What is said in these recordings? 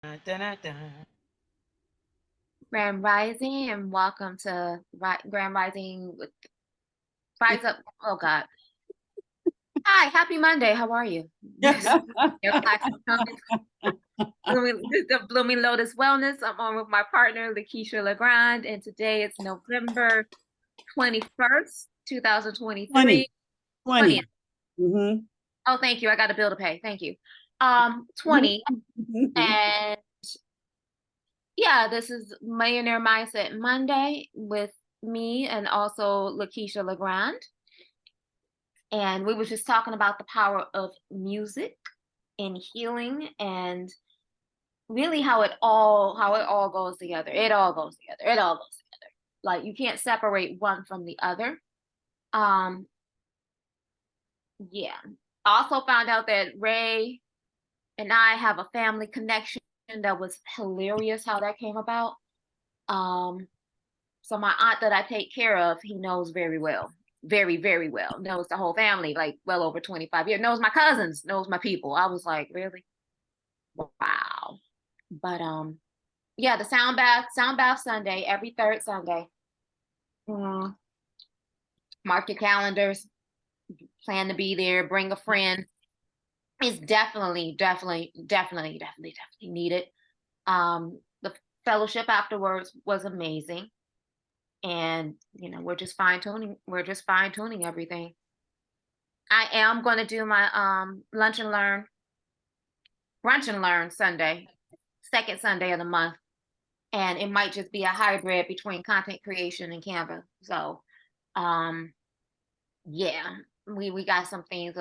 Dun, dun, dun, dun. Grand Rising and welcome to Grand Rising with Rise Up. Oh God. Hi, happy Monday. How are you? Your class is the Blooming Lotus Wellness. I'm on with my partner, Lakeisha Legrand, and today it's November 21st, 2023. 20, 20. 20th. Mm-hmm. Oh, thank you. I got a bill to pay. Thank you. 20. And yeah, this is Millionaire Mindset Monday with me and also Lakeisha Legrand. And we were just talking about the power of music and healing and really how it all goes together. It all goes together. It all goes together. Like you can't separate one from the other. Um, yeah. I also found out that Ray and I have a family connection that was hilarious how that came about. So my aunt that I take care of, he knows very well, very, very well, knows the whole family, like well over 25 years, knows my cousins, knows my people. I was like, really? Wow. But yeah, the sound bath Sunday, every third Sunday. Mm, mark your calendars, plan to be there, bring a friend. It's definitely needed. The fellowship afterwards was amazing. And we're just fine tuning everything. I am going to do my brunch and learn Sunday, second Sunday of the month, and it might just be a hybrid between content creation and Canva. So um yeah, we got some things.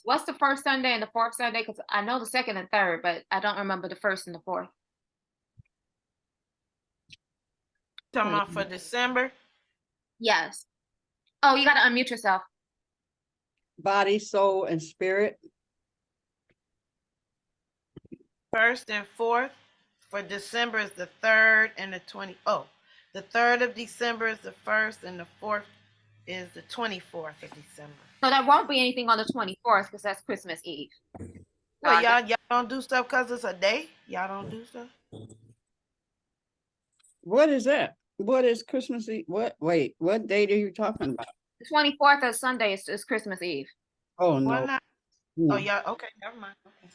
What's the first Sunday and the fourth Sunday? Because I know the second and third, but I don't remember the first and the fourth. Talking about for December. Yes. Oh, you got to unmute yourself. Body, soul, and spirit. First and fourth for December is the 3rd and the 20. Oh, the 3rd of December is the 1st, and the 4th is the 24th of December. So there won't be anything on the 24th because that's Christmas Eve. Well, y'all don't do stuff because it's a day? Y'all don't do stuff? What is that? What is Christmas Eve? Wait, what date are you talking about? The 24th of Sunday is Christmas Eve. Oh, no. Why not? No. Oh, yeah, okay, never mind. Okay.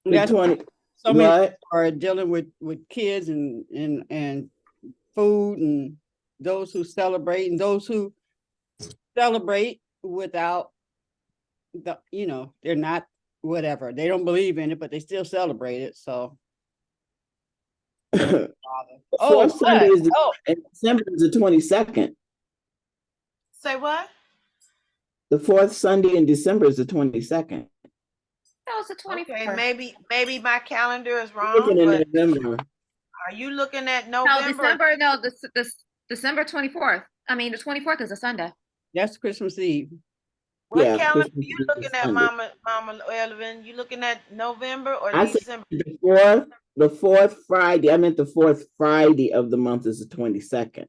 That's 20, so many what? people are dealing with kids and food, and those who celebrate and those who celebrate without they're not whatever. They don't believe in it, but they still celebrate it. So The Oh, fourth Sunday is oh, in December is the 22nd. Say what? The fourth Sunday in December is the 22nd. That was the 24th. Okay, maybe my calendar is wrong, Looking in but November. are you looking at No, November? the December 24th. I mean, the 24th is a Sunday. that's Christmas Eve. What Yeah, calendar Christmas you Eve looking is at, Sunday. Mama Evelyn? You looking at November or I said December? the fourth Friday. I meant the fourth Friday of the month is the 22nd.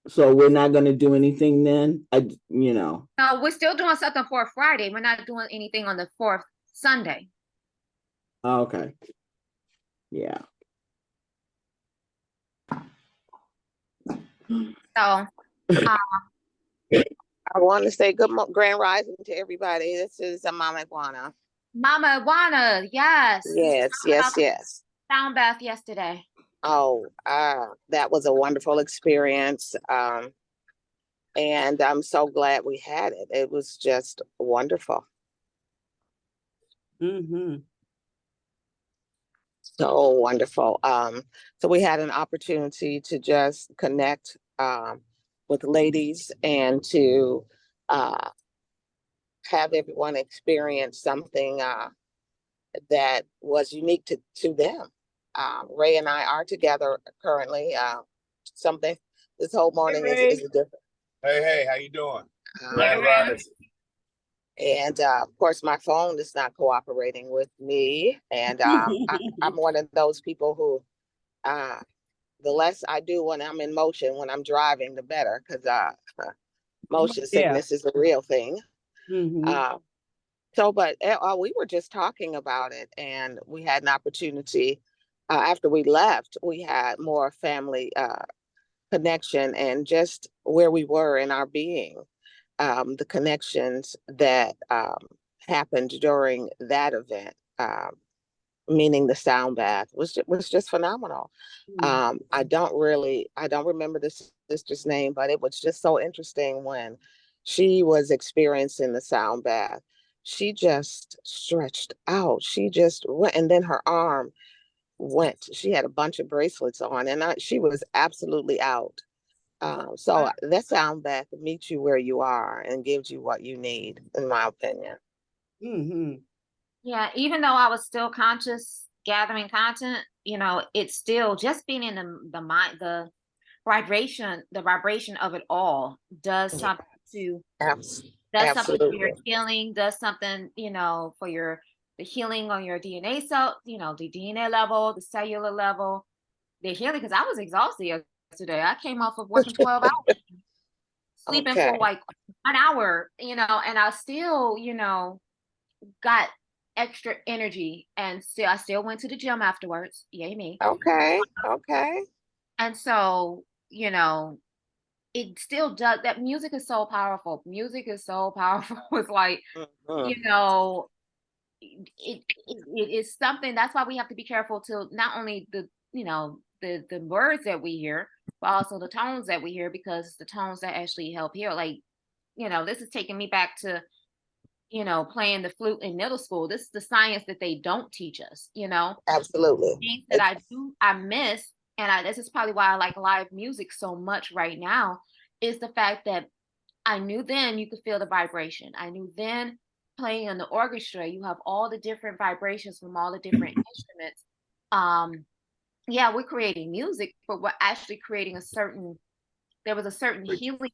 So we're not going to do anything then. No, we're still doing something for Friday. We're not doing anything on the fourth Sunday. Okay. Yeah. So I want to say Grand Rising to everybody. This is Mama Iguana. Mama Iguana, yes. Yes. Sound bath yesterday. Oh, that was a wonderful experience. And I'm so glad we had it. It was just wonderful. Mm-hmm. So wonderful. So we had an opportunity to just connect with ladies and to have everyone experience something that was unique to them. Ray and I are together currently. Something this whole morning is different. Hey, how you doing? And of course, my phone is not cooperating with me. And I'm one of those people who, the less I do when I'm in motion, when I'm driving, the better, because motion sickness is a real thing. Mm-hmm. So, but we were just talking about it, and we had an opportunity. After we left, we had more family connection, and just where we were in our being, the connections that happened during that event, meaning the sound bath, was just phenomenal. I don't remember the sister's name, but it was just so interesting when she was experiencing the sound bath. She just stretched out. She just went, and then her arm went. She had a bunch of bracelets on, and she was absolutely out. So that sound bath meets you where you are and gives you what you need, in my opinion. Mm-hmm. Yeah, even though I was still conscious gathering content, it's still just being in the mind, the vibration of it all does something to Abs- does something for your Absolutely. healing, does something, for the healing on your DNA cell, the DNA level, the cellular level, the healing, because I was exhausted yesterday. I came off of working 12 hours, sleeping Okay. for like 1 hour, and I still, got extra energy, and I still went to the gym afterwards. Yay me. Okay. Okay. And so, it still does. That music is so powerful. Music is so powerful. It's like, Mhm. it is something. That's why we have to be careful to not only the words that we hear, but also the tones that we hear, because it's the tones that actually help heal. Like, this is taking me back to, playing the flute in middle school. This is the science that they don't teach us, Absolutely. things that I miss. And this is probably why I like live music so much right now, is the fact that I knew then you could feel the vibration. I knew then, playing in the orchestra, you have all the different vibrations from all the different instruments. Yeah, we're creating music, but we're actually creating there was a certain healing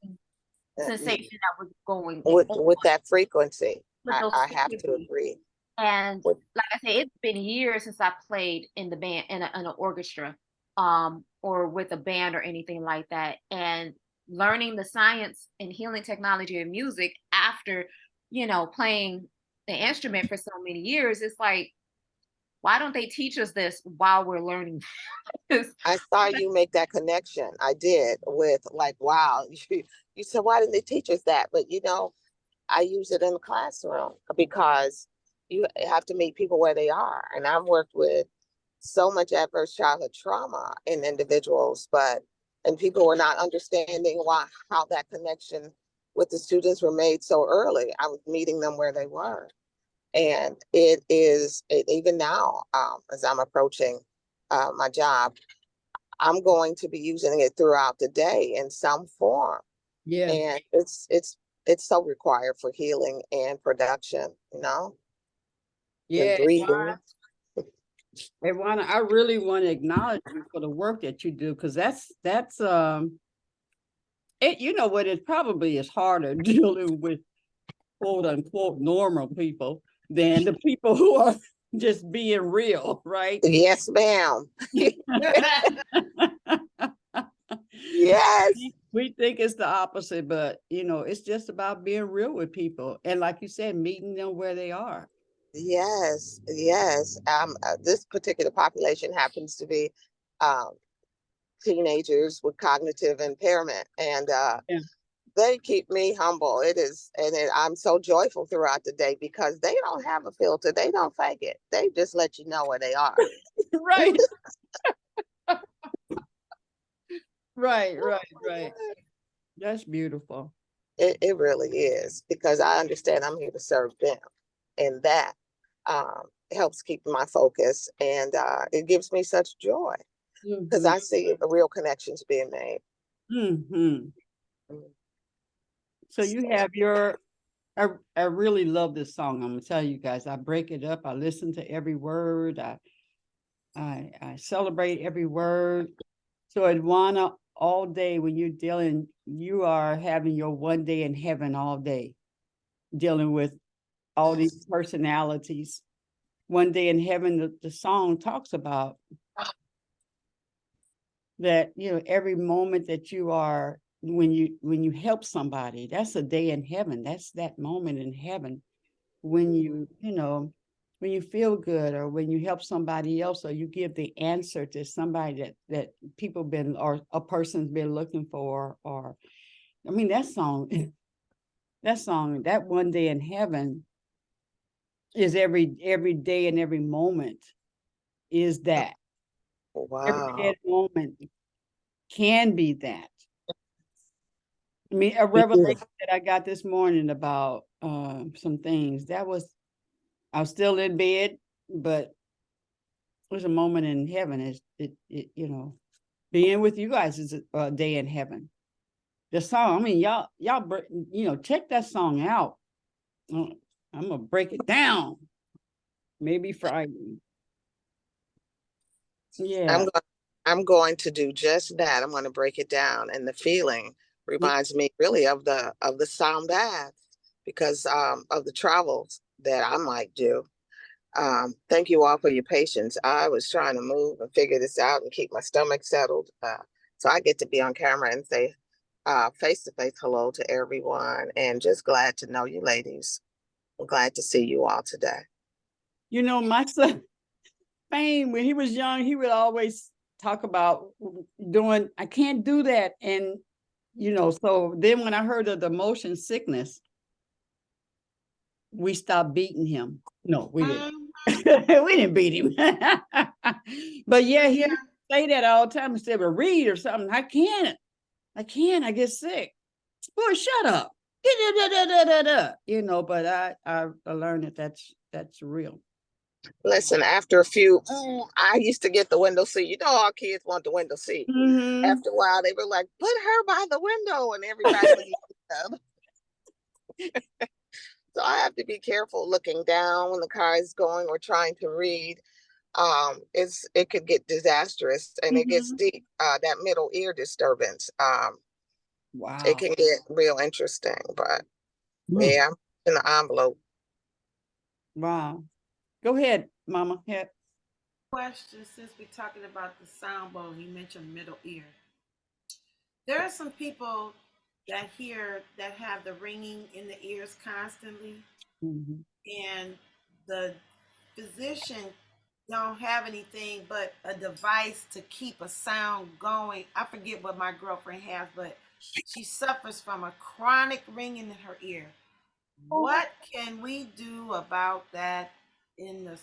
sensation that was going on With that frequency, with those I have to frequencies. agree. And With, like I said, it's been years since I played in the band, in an orchestra, or with a band or anything like that. And learning the science and healing technology of music after, playing the instrument for so many years, it's like, why don't they teach us this while we're learning this? I saw you make that connection. I did, with like, wow, you said, why didn't they teach us that? But I use it in the classroom because you have to meet people where they are. And I've worked with so much adverse childhood trauma in individuals, and people were not understanding how that connection with the students were made so early. I was meeting them where they were. And even now, as I'm approaching my job, I'm going to be using it throughout the day in some form. Yeah. And it's so required for healing and production, and Yeah. breathing. Edwana, I really want to acknowledge you for the work that you do, because that's it. You know what? It probably is harder dealing with quote unquote normal people than the people who are just being real, right? Yes, ma'am. Yes. We think it's the opposite, but it's just about being real with people, and like you said, meeting them where they are. Yes, yes. This particular population happens to be um, teenagers with cognitive impairment, and Yeah. they keep me humble. I'm so joyful throughout the day because they don't have a filter. They don't fake it. They just let you know where they are. Right. Right. That's beautiful. It really is, because I understand I'm here to serve them, and that helps keep my focus, and it gives me such joy because I see the real connections being made. Mm-hmm. So you So, have I really love this song. I'm gonna tell you guys, I break it up. I listen to every word. I celebrate every word. So Edwana, all day when you are having your one day in heaven all day, dealing with all these personalities. One day in heaven, the song talks about that, every moment that you are, when you help somebody, that's a day in heaven. That's that moment in heaven when you know, when you feel good, or when you help somebody else, or you give the answer to somebody that people been, or a person's been looking for, or I mean, that song, that One Day in Heaven is every day and every moment is that. Every Wow. day and moment can be that. I mean, a Yeah. revelation that I got this morning about some things, I was still in bed, but it was a moment in heaven. It you know, being with you guys is a day in heaven. The song, I mean, y'all, you know, check that song out. I'm gonna break it down. Maybe Friday. Yeah. I'm going to do just that. I'm going to break it down, and the feeling reminds me really of the sound bath because of the travels that I might do. Thank you all for your patience. I was trying to move and figure this out and keep my stomach settled, so I get to be on camera and say face to face hello to everyone, and just glad to know you ladies. I'm glad to see you all today. You know, my son, Fame, when he was young, he would always talk about doing, I can't do that. And, you know, so then when I heard of the motion sickness, we stopped beating him. No, we didn't. We didn't beat him. But yeah, he Yeah. used to say that all the time instead of read or something. I can't, I get sick. Boy, shut up. You know, but I learned that that's real. Listen, after a few, I used to get the window seat. You know, all kids want the window seat. Mhm. After a while, they were like, "Put her by the window," and everybody was looking up. So I have to be careful looking down when the car is going or trying to read. It could get disastrous, and it gets Mhm. deep. That middle ear disturbance. It Wow. can get real interesting. But Mm. yeah, in the envelope. Wow. Go ahead, Mama. Yeah. Question, since we're talking about the sound bowl, you mentioned middle ear. There are some people that have the ringing in the ears constantly, Mhm. and the physician don't have anything but a device to keep a sound going. I forget what my girlfriend has, but she suffers from a chronic ringing in her ear. What can we do about that in the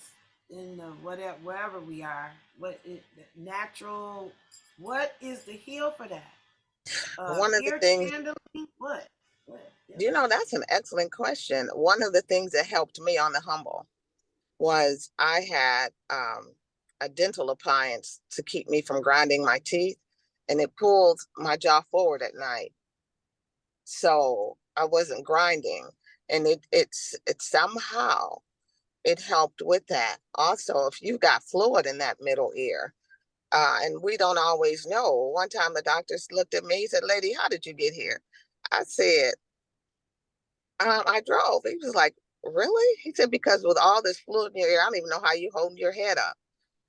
whatever wherever we are? What is natural? What is the heal for that? One of the Ear things, candling? What? What? Yeah. that's an excellent question. One of the things that helped me on the humble was I had a dental appliance to keep me from grinding my teeth, and it pulled my jaw forward at night, so I wasn't grinding, and it somehow it helped with that. Also, if you've got fluid in that middle ear, and we don't always know. One time the doctor looked at me, he said, "Lady, how did you get here?" I said, I drove. He was like, "Really?" He said, "Because with all this fluid in your ear, I don't even know how you hold your head up."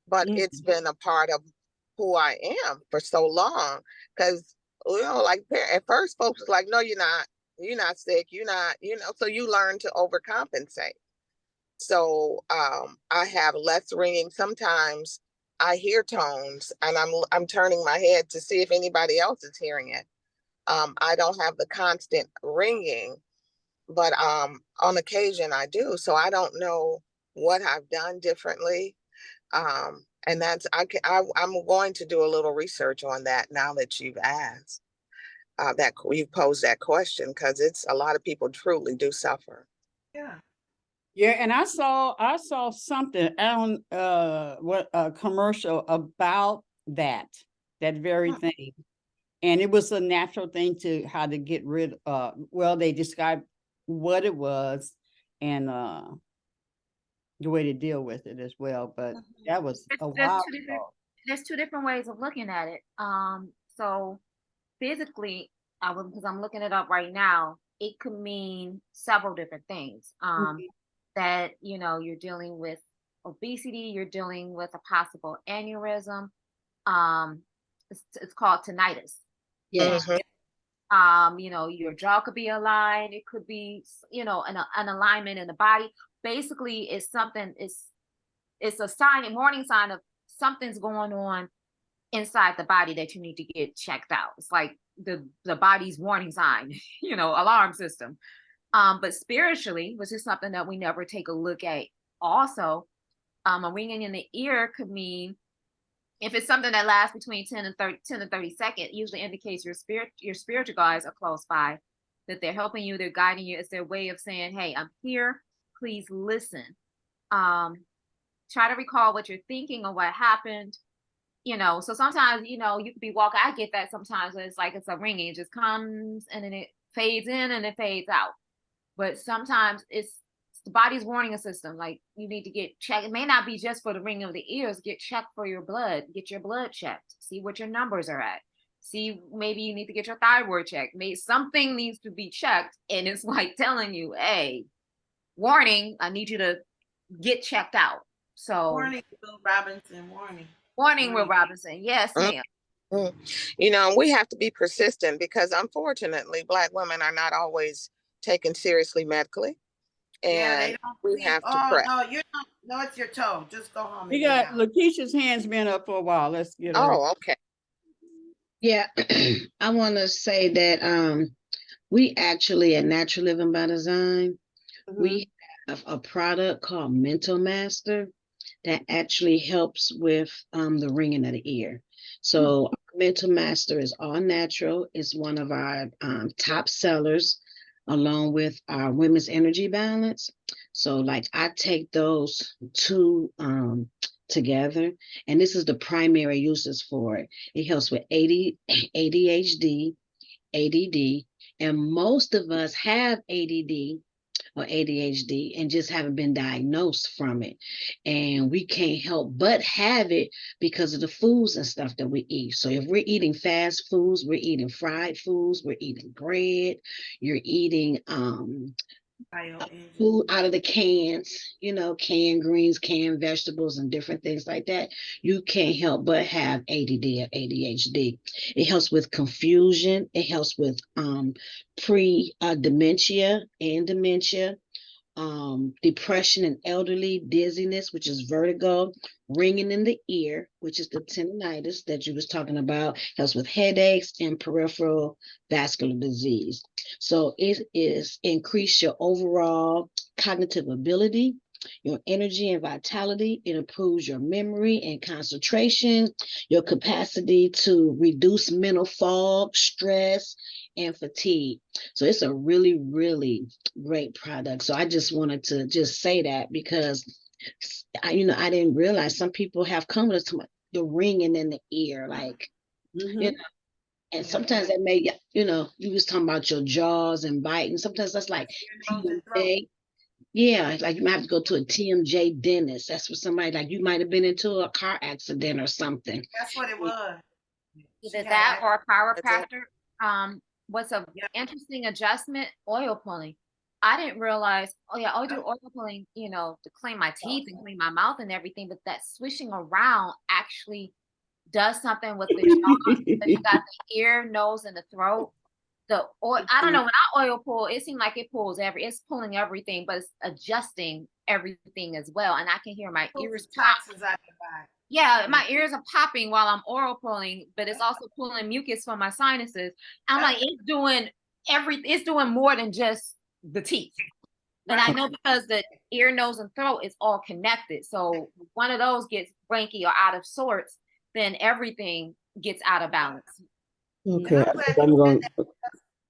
But Mhm. it's been a part of who I am for so long. Because, like at first folks was like, "No, you're not. You're not sick. You're not, so you learn to overcompensate. So I have less ringing. Sometimes I hear tones and I'm turning my head to see if anybody else is hearing it. I don't have the constant ringing, but on occasion I do. So I don't know what I've done differently. And that's I'm going to do a little research on that now that you've asked that you've posed that question, because it's a lot of people truly do suffer. Yeah. Yeah, and I saw something on what a commercial about that very Hmm. thing. And it was a natural thing to how to get rid well, they described what it was and the way to deal with it as well. But that was a There's while two different ago. there's two different ways of looking at it. So physically, because I'm looking it up right now, it could mean several different things. Mhm. That you're dealing with obesity, you're dealing with a possible aneurysm. It's called tinnitus. Yeah. Mhm. Your jaw could be aligned. It could be, an alignment in the body. basically it's something, it's a sign, a warning sign of something's going on inside the body that you need to get checked out. It's like the body's warning sign, alarm system. But spiritually, which is something that we never take a look at also, a ringing in the ear could mean, if it's something that lasts between 10 and 30 seconds, usually indicates your spiritual guides are close by, that they're helping you, they're guiding you. It's their way of saying, hey, I'm here, please listen. Try to recall what you're thinking or what happened. So sometimes, you could be walking. I get that sometimes when it's like it's a ringing, it just comes and then it fades in and it fades out. But sometimes it's the body's warning a system. Like, you need to get checked. It may not be just for the ringing of the ears. Get checked for your blood. Get your blood checked. See what your numbers are at. See, maybe you need to get your thyroid checked. Maybe something needs to be checked. And it's like telling you, hey, warning, I need you to get checked out. So Warning, Will Robinson, warning. Warning, Will Robinson. Yes, ma'am. We have to be persistent, because unfortunately, Black women are not always taken seriously medically. Yeah, they And don't we sleep. have to Oh, prep. no, you're not. No, it's your toe. Just go home. We and lay got down. Lakeisha's hands been up for a while. Let's get her. Oh, okay. Yeah, I want to say that we actually at Natural Living by Design, we have a product called Mental Master that actually helps with the ringing of the ear. So Mental Master is all natural. It's one of our top sellers, along with our Women's Energy Balance. So like I take those two together, and this is the primary uses for it. It helps with ADHD, ADD, and most of us have ADD or ADHD and just haven't been diagnosed from it. And we can't help but have it because of the foods and stuff that we eat. So if we're eating fast foods, we're eating fried foods, we're eating bread, you're eating food out of the cans, canned greens, canned vegetables, and different things like that, you can't help but have ADD or ADHD. It helps with confusion. It helps with dementia and dementia, depression and elderly, dizziness, which is vertigo, ringing in the ear, which is the tinnitus that you was talking about, helps with headaches and peripheral vascular disease. So it is increase your overall cognitive ability, your energy and vitality. It improves your memory and concentration, your capacity to reduce mental fog, stress, and fatigue. So it's a really, really great product. So I just wanted to just say that, because I didn't realize some people have come to the ringing in the ear, like, and sometimes that may, you was talking about your jaws and biting. Sometimes that's like TMJ. Yeah, like you might have to go to a TMJ dentist. That's for somebody, like you might have been into a car accident or something. That's what it was. Either that or a chiropractor. What's a interesting adjustment? Oil pulling. I didn't realize, I do oil pulling, to clean my teeth and clean my mouth and everything, but that swishing around actually does something with the jaw. You got the ear, nose, and the throat. The oil, I don't know, when I oil pull, it seems like it's pulling everything, but it's adjusting everything as well. And I can hear my ears toxins out of the body. Yeah, my ears are popping while I'm oral pulling, but it's also pulling mucus from my sinuses. I'm like, it's doing more than just the teeth. And I know because the ear, nose, and throat is all connected. So one of those gets ranky or out of sorts, then everything gets out of balance. Okay.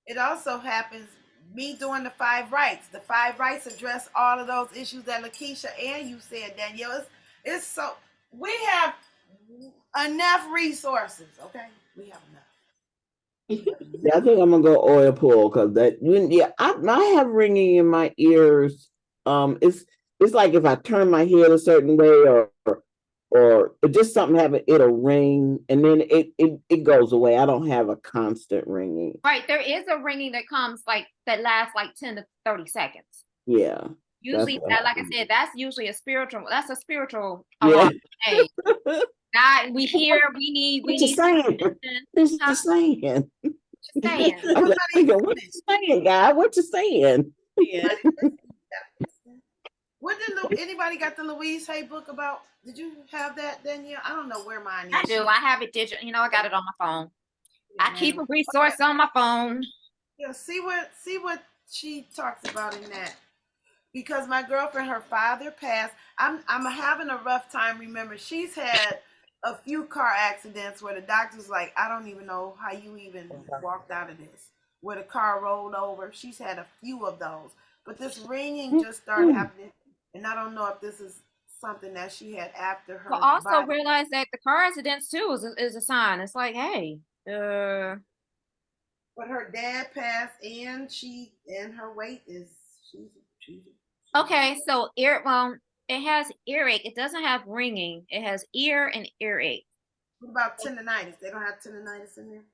It also happens, me doing the 5 rights. The 5 rights address all of those issues that Lakeisha and you said, Danielle. It's so, we have enough resources, okay? We have enough. Yeah, I think I'm gonna go oil pull, because I have ringing in my ears. It's like if I turn my head a certain way, or just something happen, it'll ring and then it goes away. I don't have a constant ringing. Right, there is a ringing that comes that lasts 10 to 30 seconds. Yeah. Usually, like I said, that's usually a spiritual. That's a spiritual. Yeah. Hey, God, we hear. We need. What you saying? Just saying. I'm like, what you saying, God? What you saying? Yeah. What did anybody got the Louise Hay book about? Did you have that, Danielle? I don't know where mine is. I do. I have it digital. You know, I got it on my phone. I keep Yeah. a resource on my phone. Yeah, see what she talks about in that. Because my girlfriend, her father passed. I'm having a rough time. Remember, she's had a few car accidents where the doctor's like, I don't even know how you even walked out of this. Where the car rolled over. She's had a few of those. But this ringing just started happening, and I don't know if this is something that she had after her But also body. realize that the car accidents too is a sign. It's like, hey, But her dad passed, and her weight is she's okay, so well, it has earache. It doesn't have ringing. It has ear and earache. What about tendonitis? They don't have tendonitis in there.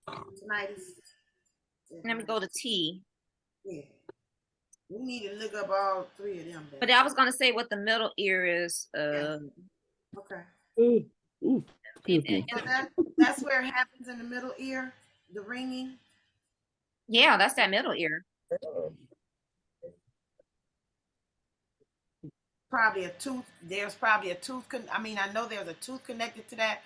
Tendonitis. Let me go to T. Yeah. We need to look up all three of them. Then. But I was gonna say what the middle ear is. Okay. Excuse me. So that's where it happens in the middle ear, the ringing. Yeah, that's that middle ear. Probably a tooth. There's probably a tooth. I mean, I know there's a tooth connected to that.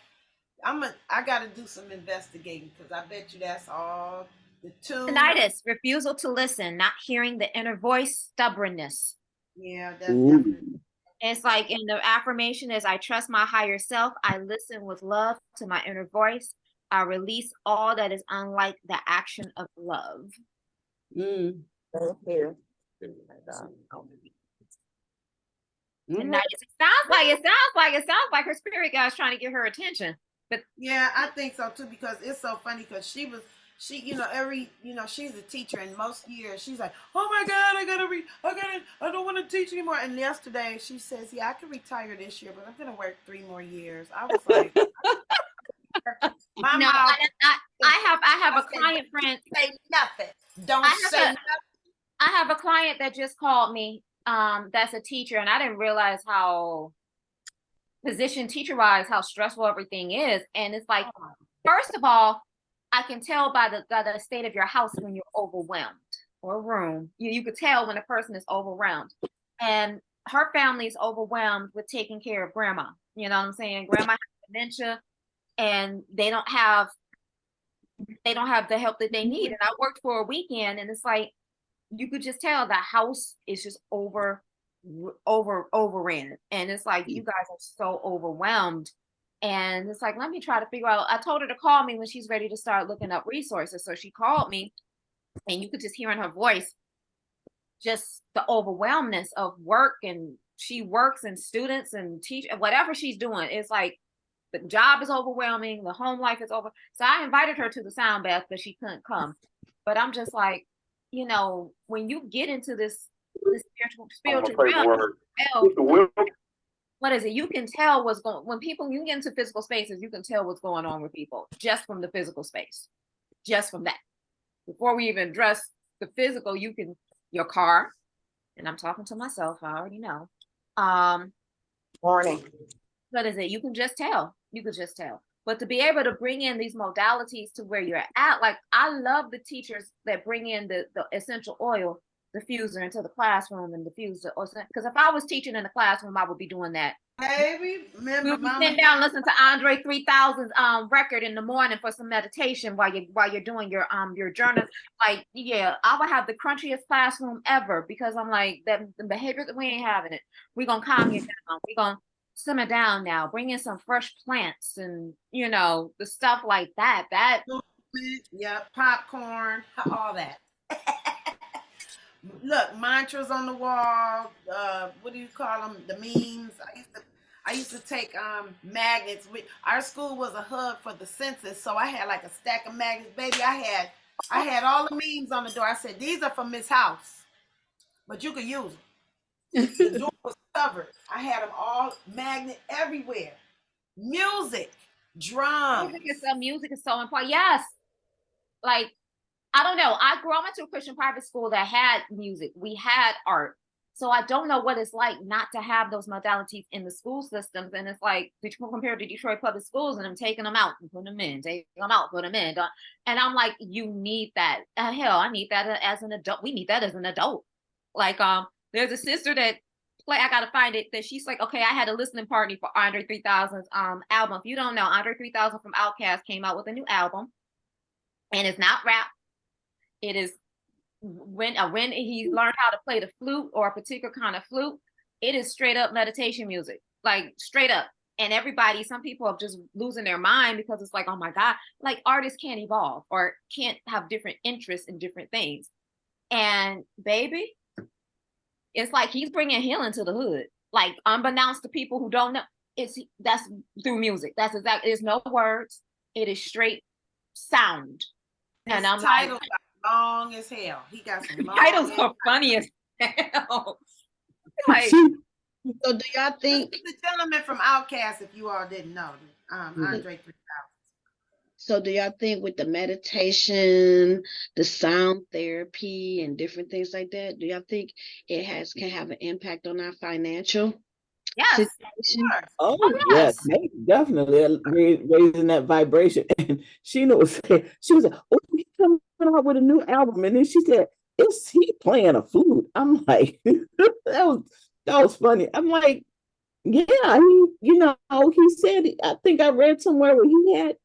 I got to do some investigating because I bet you that's all the tooth. Tinnitus, refusal to listen, not hearing the inner voice, stubbornness. Yeah, that's definitely. It's like in the affirmation is I trust my higher self. I listen with love to my inner voice. I release all that is unlike the action of love. Here. Tinnitus. It sounds like her spirit guy's trying to get her attention. But yeah, I think so too, because it's so funny because she, she's a teacher, and most years she's like, oh my God, I don't want to teach anymore. And yesterday she says, yeah, I can retire this year, but I'm going to work 3 more years. I was like, I have a client friend. Say nothing. Don't say nothing. I have a client that just called me. That's a teacher, and I didn't realize how position teacher wise how stressful everything is. And it's like, first of all, I can tell by the state of your house when you're overwhelmed, or room. You could tell when a person is overwhelmed. And her family is overwhelmed with taking care of grandma. You know what I'm saying? Grandma has dementia, and they don't have the help that they need. And I worked for a weekend, and it's like you could just tell the house is just overran. And it's like you guys are so overwhelmed. And it's like, let me try to figure out. I told her to call me when she's ready to start looking up resources. So she called me, and you could just hear in her voice just the overwhelmness of work. And she works and students and teach whatever she's doing. It's like the job is overwhelming. The home life is over. So I invited her to the sound bath, but she couldn't come. But I'm just like, you know, when you get into this spiritual realm, what is it? You can tell what's going when you get into physical spaces, you can tell what's going on with people just from the physical space, just from that. Before we even address the physical, your car, and I'm talking to myself, I already know. Morning. What is it? You can just tell. But to be able to bring in these modalities to where you're at, like I love the teachers that bring in the essential oil diffuser into the classroom and diffuse the oil. Because if I was teaching in the classroom, I would be doing that. Baby, remember, we'll be sitting down listening to Andre 3000's record in the morning for some meditation while you're doing your journal. Like, yeah, I would have the crunchiest classroom ever because I'm like the behaviors we ain't having it. We're gonna calm you down. We're gonna simmer down now. Bring in some fresh plants and the stuff like that. Yeah, popcorn, all that. Look, mantras on the wall. What do you call them? The memes. I used to take magnets. Our school was a hub for the census, so I had like a stack of magnets. Baby, I had all the memes on the door. I said, these are from Miss House, but you could use them. The door was covered. I had them all magnet everywhere. Music, drums. Music is so important. Yes, like. I don't know. I went to a Christian private school that had music. We had art. So I don't know what it's like not to have those modalities in the school systems. And it's like compared to Detroit public schools, and I'm taking them out and putting them in, taking them out, put them in. And I'm like, you need that. Hell, I need that as an adult. We need that as an adult. Like, there's a sister that play. I gotta find it. That she's like, okay, I had a listening party for Andre 3000's album. If you don't know, Andre 3000 from Outkast came out with a new album, and it's not rap. It is when he learned how to play the flute or a particular kind of flute. It is straight up meditation music, like straight up. And everybody, some people are just losing their mind because it's like, oh my God, like artists can't evolve or can't have different interests in different things. And baby, it's like he's bringing healing to the hood, like unbeknownst to people who don't know. That's through music. That's exactly. There's no words. It is straight sound. And I'm titles like, are long as hell. He got some long titles ass are funny as hell. Like, So do y'all think? This is the gentleman from Outkast, if you all didn't know, Andre 3000. So do y'all think with the meditation, the sound therapy, and different things like that, do y'all think it can have an impact on our financial yes. situation? Oh, Oh, yes, yes. definitely raising that vibration. And Sheena was saying, she was like, oh, he's coming out with a new album. And then she said, is he playing a flute? I'm like, that was funny. I'm like, yeah, he said, I think I read somewhere where he had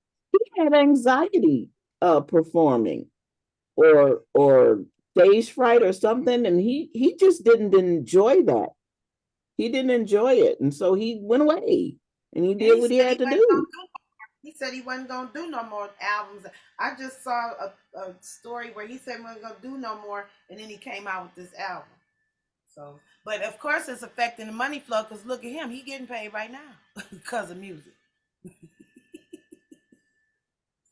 anxiety performing or stage fright or something, and he just didn't enjoy that. He didn't enjoy it, and so he went away and he did what he had to do. He said he wasn't gonna do no more albums. I just saw a story where he said he wasn't gonna do no more, and then he came out with this album. So, but of course, it's affecting the money flow because look at him; he getting paid right now because of music.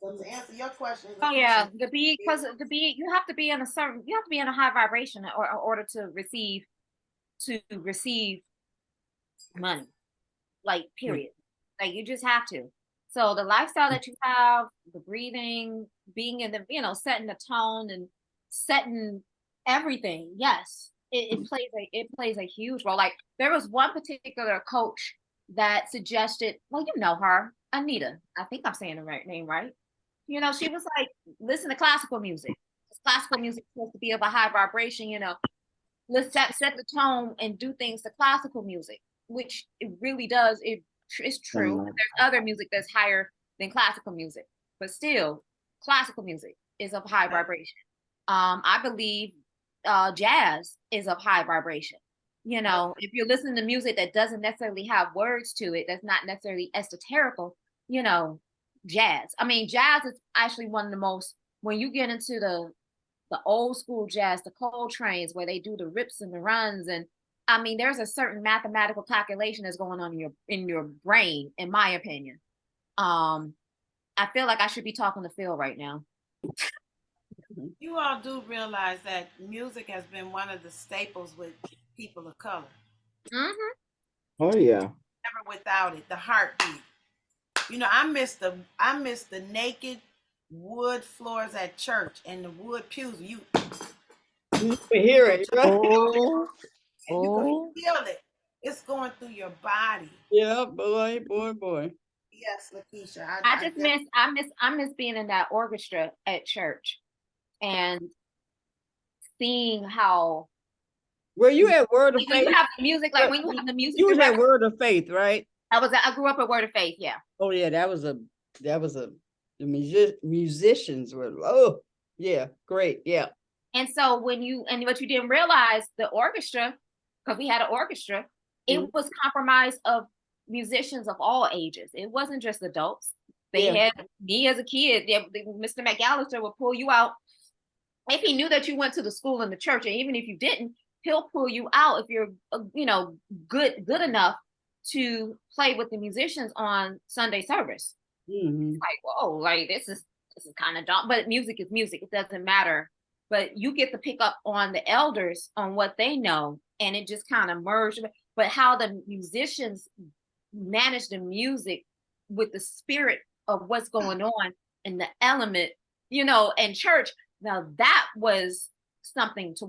So to answer your question, Oh yeah, the beat, because the beat, you have to be in a high vibration in order to receive money. Like period. Like you just have to. So the lifestyle that you have, the breathing, being in the, setting the tone and setting everything. Yes, it plays a huge role. Like there was one particular coach that suggested, well, you know her, Anita. I think I'm saying the right name, right? She was like, listen to classical music. Classical music is supposed to be of a high vibration, let's set the tone and do things to classical music, which it really does. It's true. There's other music that's higher than classical music, but still, classical music is of high vibration. I believe jazz is of high vibration. If you're listening to music that doesn't necessarily have words to it, that's not necessarily esoterical, jazz. I mean, jazz is actually one of the most, when you get into the old school jazz, the Coltrane's, where they do the rips and the runs, and I mean, there's a certain mathematical calculation that's going on in your brain, in my opinion. I feel like I should be talking to Phil right now. You all do realize that music has been one of the staples with people of color. Mm-hmm. Oh yeah. Never without it. The heartbeat. I miss the naked wood floors at church and the wood pews. You hear it, right? You can feel it. It's going through your body. Yeah, boy. Yes, Lakeisha. I miss being in that orchestra at church and seeing how. Were you at Word of Faith? You have the music, like when you have the music. You was at Word of Faith, right? I grew up at Word of Faith, yeah. Oh yeah, the musicians were great, yeah. And so what you didn't realize, the orchestra, because we had an orchestra, it was comprised of musicians of all ages. It wasn't just adults. They had me as a kid. Mr. McAllister would pull you out if he knew that you went to the school and the church, and even if you didn't, he'll pull you out if you're good enough to play with the musicians on Sunday service. Mm-hmm. It's like, whoa, like this is kind of dumb, but music is music. It doesn't matter. But you get to pick up on the elders on what they know, and it just kind of merged. But how the musicians manage the music with the spirit of what's going on in the element, and church. Now that was something to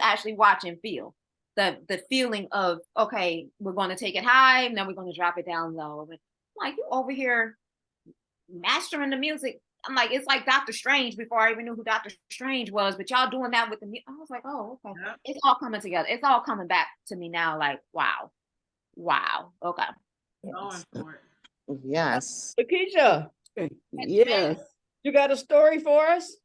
actually watch and feel. The feeling of, okay, we're going to take it high, and then we're going to drop it down low. And like, you over here mastering the music I'm like, it's like Doctor Strange before I even knew who Doctor Strange was, but y'all doing that with the I was like, oh, okay. Yeah. It's all coming together. It's all coming back to me now, like, wow. Wow. Okay. So Yes. important. Yes. Lakeisha, Yes. you got a story for us?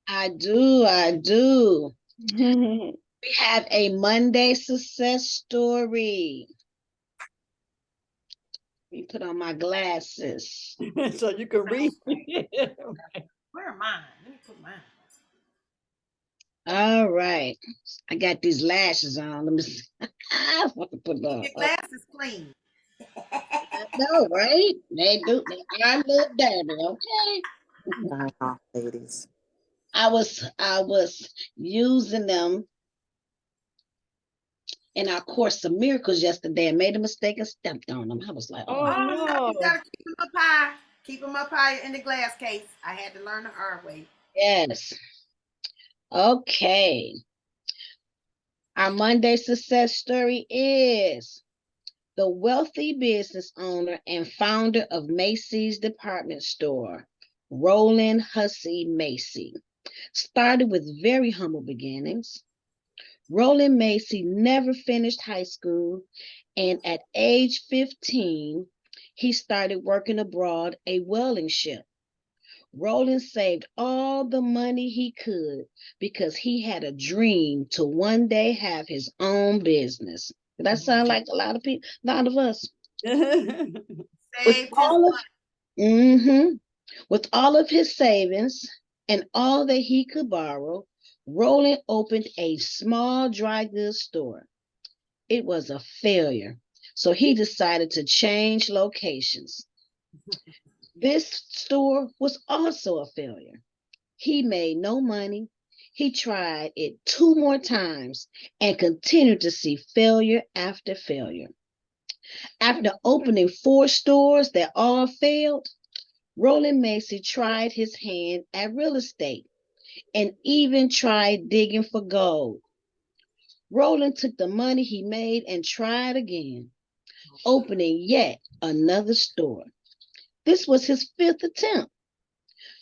I do. We have a Monday success story. Let me put on my glasses. So you can read. Where are mine? Let me put mine. All right. I got these lashes on. Let me see. I want to put it on. Your glasses clean. I know, right? They do. They are a little dirty, okay? Wow, ladies. I was using them in our Course of Miracles yesterday and made a mistake and stepped on them. I was like, Oh, oh, Oh no, you no. gotta keep them up high. Keep them up high in the glass case. I had to learn the hard way. yes. Okay. Our Monday success story is the wealthy business owner and founder of Macy's department store, Roland Hussey Macy, started with very humble beginnings. Roland Macy never finished high school, and at age 15, he started working abroad a whaling ship. Roland saved all the money he could because he had a dream to one day have his own business. Does that sound like a lot of people, a lot of us? With Saved his all of, money. with all of his savings and all that he could borrow, Roland opened a small dry goods store. It was a failure, so he decided to change locations. This store was also a failure. He made no money. He tried it 2 more times and continued to see failure after failure. After opening 4 stores that all failed, Roland Macy tried his hand at real estate and even tried digging for gold. Roland took the money he made and tried again, opening yet another store. This was his 5th attempt.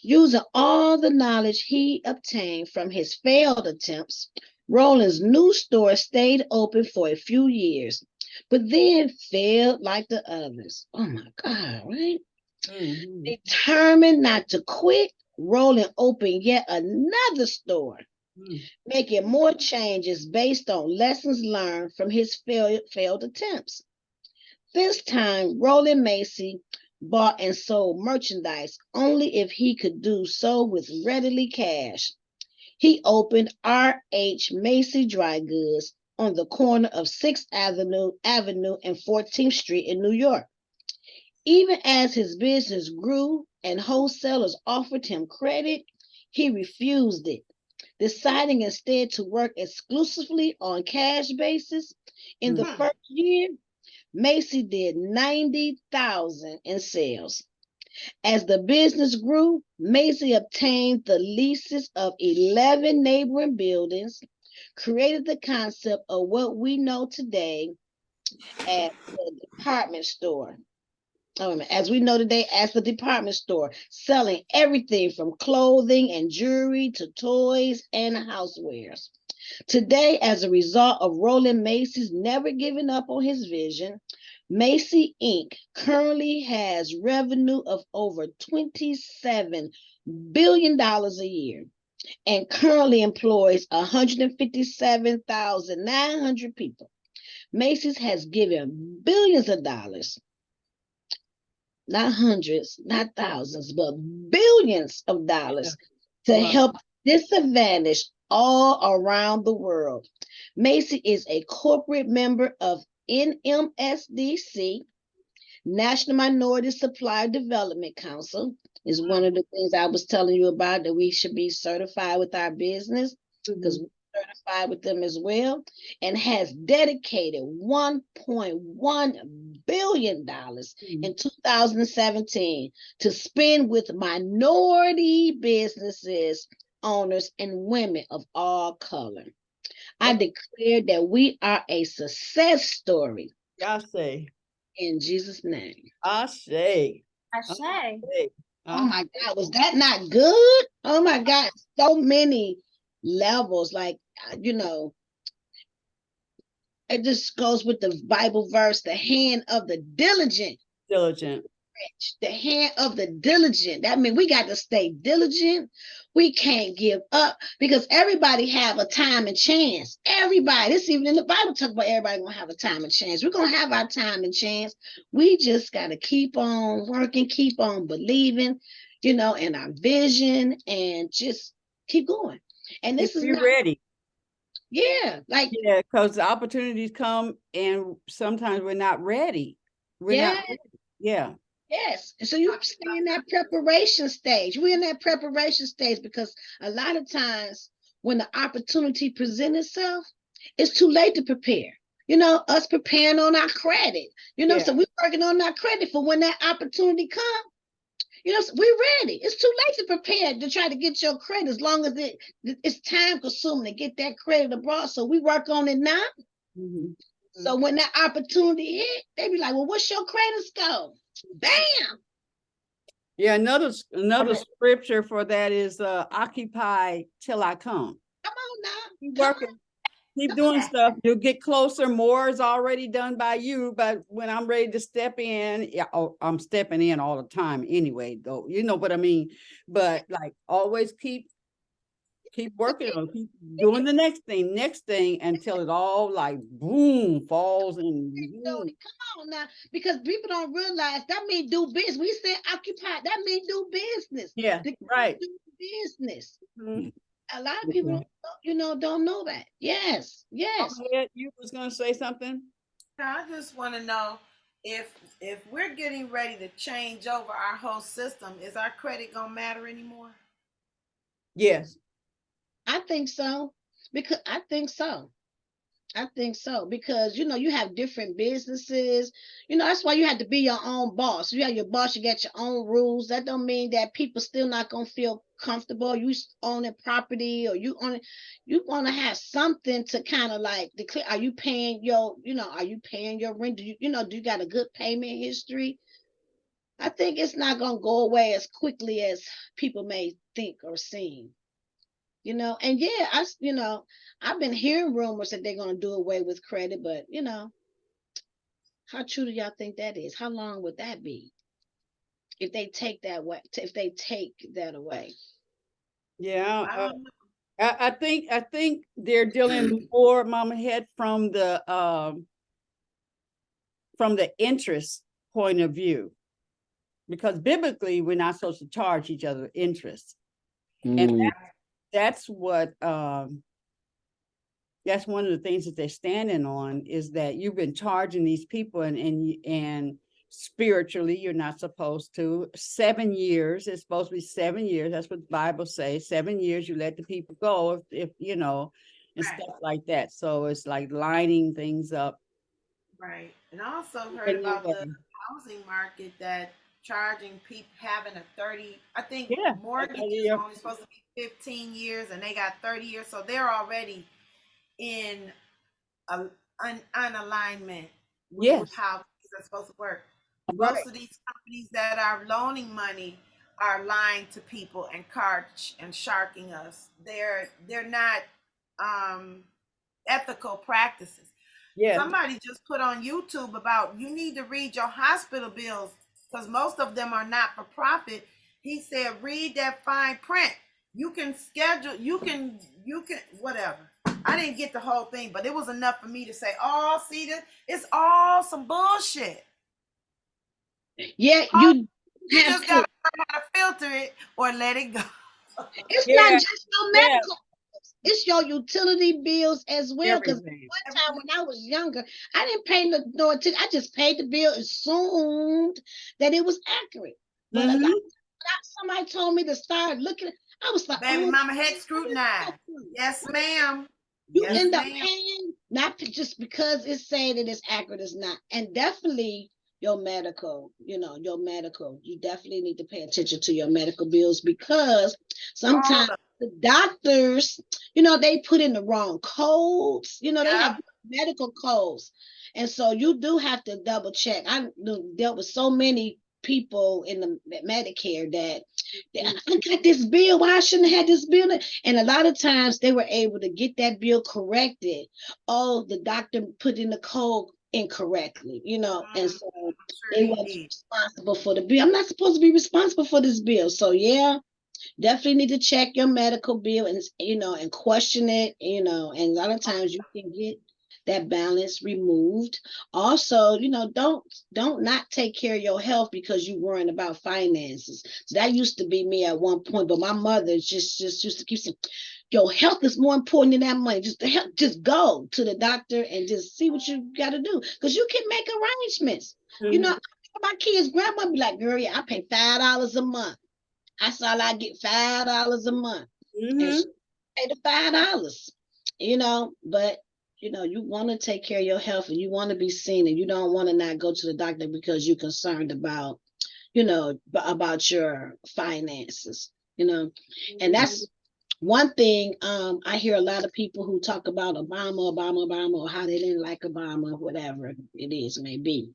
Using all the knowledge he obtained from his failed attempts, Roland's new store stayed open for a few years, but then failed like the others. Oh my God, right? Determined not to quit, Roland opened yet another store, making more changes based on lessons learned from his failed attempts. This time, Roland Macy bought and sold merchandise only if he could do so with readily cash. He opened R.H. Macy Dry Goods on the corner of 6th Avenue and 14th Street in New York. Even as his business grew and wholesalers offered him credit, he refused it, deciding instead to work exclusively on cash basis. In the first year, Macy did $90,000 in sales. As the business grew, Macy obtained the leases of 11 neighboring buildings, created the concept of what we know today as the department store. As we know today as the department store, selling everything from clothing and jewelry to toys and housewares. Today, as a result of Roland Macy's never giving up on his vision, Macy Inc. currently has revenue of over $27 billion a year and currently employs 157,900 people. Macy's has given billions of dollars, not hundreds, not thousands, but billions of dollars to help disadvantaged all around the world. Macy is a corporate member of NMSDC, National Minority Supplier Development Council. Is one of the things I was telling you about, that we should be certified with our business, because we're certified with them as well, and has dedicated $1.1 billion in 2017 to spend with minority businesses, owners, and women of all color. I declare that we are a success story. I say. In Jesus' name. I say. I say. Oh my God, was that not good? Oh my God, so many levels. Like, it just goes with the Bible verse, the hand of the diligent. Diligent. The hand of the diligent. That means we got to stay diligent. We can't give up because everybody have a time and chance. Everybody, this even in the Bible talk about everybody gonna have a time and chance. We're gonna have our time and chance. We just gotta keep on working, keep on believing, in our vision, and just keep going. And this Just is be not, ready. yeah, like, Yeah, because the opportunities come and sometimes we're not ready. We're not yeah. ready. Yeah. Yes. And so you stay in that preparation stage. We're in that preparation stage because a lot of times when the opportunity presents itself, it's too late to prepare. Us preparing on our credit, Yeah. so we're working on our credit for when that opportunity comes. So we're ready. It's too late to prepare to try to get your credit as long as it's time consuming to get that credit abroad. So we work on it now. Mm-hmm. So when that opportunity hit, they be like, well, what's your credit score? Bam. Yeah, another scripture for that is occupy till I come. Come on now. Keep Come working, keep doing stuff. You'll get closer. More is already done by you, but when I'm ready to step in, yeah, I'm stepping in all the time anyway, though. You know what I mean? But like always keep working on, keep doing the next thing until it all like boom falls and boom. Come on now, because people don't realize that means do business. We said occupy, that means do business. Yeah, To right. do business. Mhm. A lot of people, don't know that. Yes, yes. You was gonna say something? I just want to know if we're getting ready to change over our whole system, is our credit gonna matter anymore? Yes. I think so. Because I think so. I think so because you have different businesses. That's why you have to be your own boss. You have your boss, you got your own rules. That don't mean that people still not gonna feel comfortable. You own a property or you own it. You want to have something to kind of like declare. Are you paying your rent? Do you got a good payment history? I think it's not gonna go away as quickly as people may think or seem. And yeah, I've been hearing rumors that they're going to do away with credit, but how true do y'all think that is? How long would that be if they take that away? If they take that away? Yeah. I don't know. I think they're dealing more, Mama Head, from the interest point of view, because biblically we're not supposed to charge each other interest, and that's what that's one of the things that they're standing on, is that you've been charging these people and spiritually you're not supposed to. 7 years, it's supposed to be 7 years. That's what the Bible says. 7 years you let the people go if and Right. stuff like that. So it's like lining things up. Right. And I also heard In a about the way. housing market that charging people having a 30, I think Yeah. mortgage is only supposed to be 15 years and they got 30 years. So they're already in an unalignment with Yes. how things are supposed to work. Right. Most of these companies that are loaning money are lying to people and sharking us. They're not ethical practices. Yeah. Somebody just put on YouTube about you need to read your hospital bills because most of them are not for profit. He said, read that fine print. You can schedule, you can, whatever. I didn't get the whole thing, but it was enough for me to say, oh, see this, it's all some bullshit. Yeah, you just gotta learn how to filter it or let it go. It's not just your medical. It's your utility bills as well. Because one time when I was younger, I didn't pay no attention. I just paid the bill, assumed that it was accurate. But a lot somebody told me to start looking. I was like, baby, mama head scrutinized. Yes, ma'am. You end up paying not just because it's saying that it's accurate, it's not. And definitely your medical, you definitely need to pay attention to your medical bills because sometimes the doctors, they put in the wrong codes, they have medical codes. And so you do have to double check. I dealt with so many people in the Medicare that I got this bill. Why I shouldn't have had this bill? And a lot of times they were able to get that bill corrected. Oh, the doctor put in the code incorrectly, and so I'm sure they he weren't did. responsible for the bill. I'm not supposed to be responsible for this bill. So yeah, definitely need to check your medical bill and and question it, and a lot of times you can get that balance removed. Also, don't not take care of your health because you're worrying about finances. So that used to be me at one point, but my mother just used to keep saying, your health is more important than that money. Just go to the doctor and just see what you got to do, because you can make arrangements. My kids' grandma be like, girl, yeah, I pay $5 a month. That's all I get, $5 a month. And she paid the $5, but you want to take care of your health and you want to be seen, and you don't want to not go to the doctor because you're concerned about, about your finances, and that's one thing. I hear a lot of people who talk about Obama, or how they didn't like Obama, whatever it is, maybe.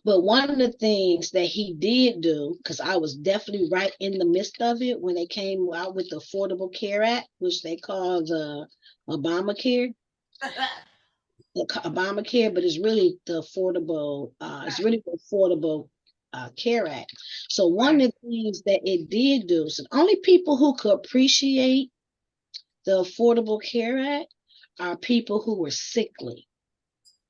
But one of the things that he did do, because I was definitely right in the midst of it when they came out with the Affordable Care Act, which they call the Obamacare. Obamacare, but it's really the Affordable Care Act. So one of the things that it did do, so the only people who could appreciate the Affordable Care Act are people who were sickly.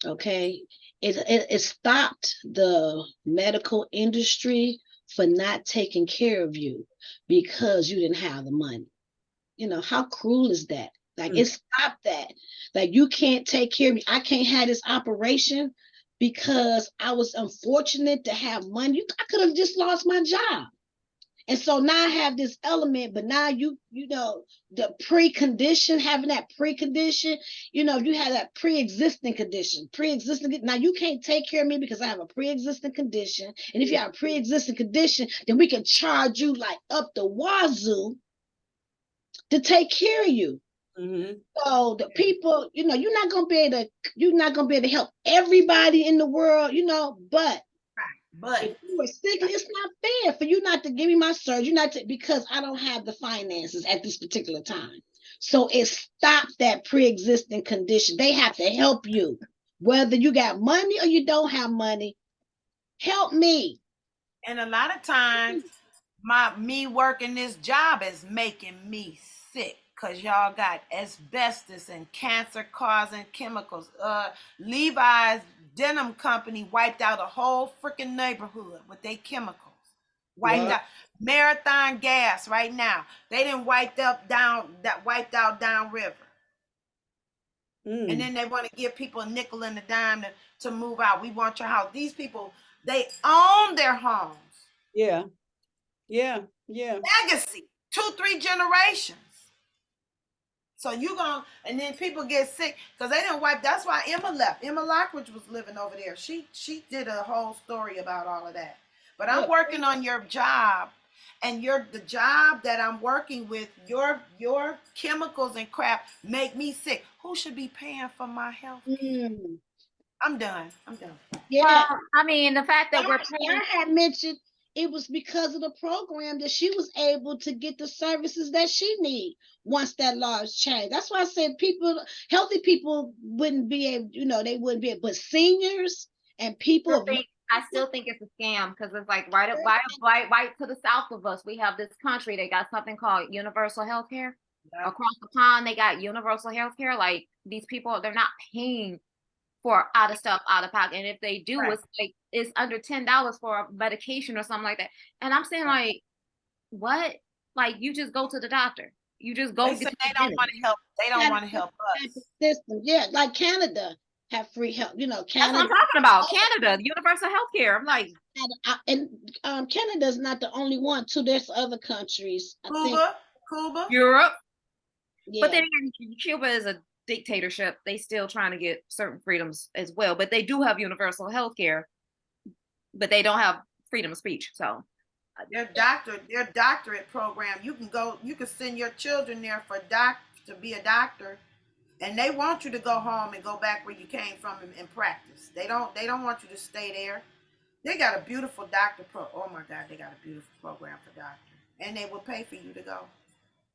Okay, it stopped the medical industry for not taking care of you because you didn't have the money. How cruel is that? Like, it stopped that. Like, you can't take care of me. I can't have this operation because I was unfortunate to have money. I could have just lost my job. And so now I have this element, but now the precondition, having that precondition, you have that pre-existing condition, now you can't take care of me because I have a pre-existing condition. And if you have a pre-existing condition, then we can charge you like up the wazoo to take care of you. So the people, you're not gonna be able to help everybody in the world, but if you were sick, it's not fair for you not to give me my surgery, because I don't have the finances at this particular time. So it stopped that pre-existing condition. They have to help you, whether you got money or you don't have money. Help me. And a lot of times, me working this job is making me sick because y'all got asbestos and cancer causing chemicals. Levi's denim company wiped out a whole freaking neighborhood with their chemicals. Wiped out Marathon Gas right now. They didn't wiped out downriver. And then they want to give people a nickel and a dime to move out. We want your house. These people, they own their homes. Yeah. Legacy, 2-3 generations. So and then people get sick because they didn't wipe. That's why Emma left. Emma Lockridge was living over there. She did a whole story about all of that. But I'm working on your job, and the job that I'm working with, your chemicals and crap make me sick. Who should be paying for my health? I'm done. Yeah. Well, I mean, the fact that we're paying. I had mentioned it was because of the program that she was able to get the services that she need once that law is changed. That's why I said healthy people wouldn't be able, they wouldn't be able, but seniors and people. I still think it's a scam because it's like right to the south of us, we have this country. They got something called universal health care. Yeah. Across the pond, they got universal health care. Like, these people, they're not paying for out of pocket, and if they do, it's under $10 for a medication or something like that. And I'm saying, like, what? Like, you just go to the doctor. You just go. They don't want to help. They don't want to help us. System. Yeah, like Canada have free health. Canada. That's what I'm talking about. Canada, universal health care. I'm like, and Canada's not the only one too. There's other countries. Cuba, Europe. Yeah. But then Cuba is a dictatorship. They still trying to get certain freedoms as well, but they do have universal health care, but they don't have freedom of speech. So their doctorate program, you can send your children there to be a doctor, and they want you to go home and go back where you came from and practice. They don't want you to stay there. They got a beautiful doctor oh my God, they got a beautiful program for doctors. And they will pay for you to go.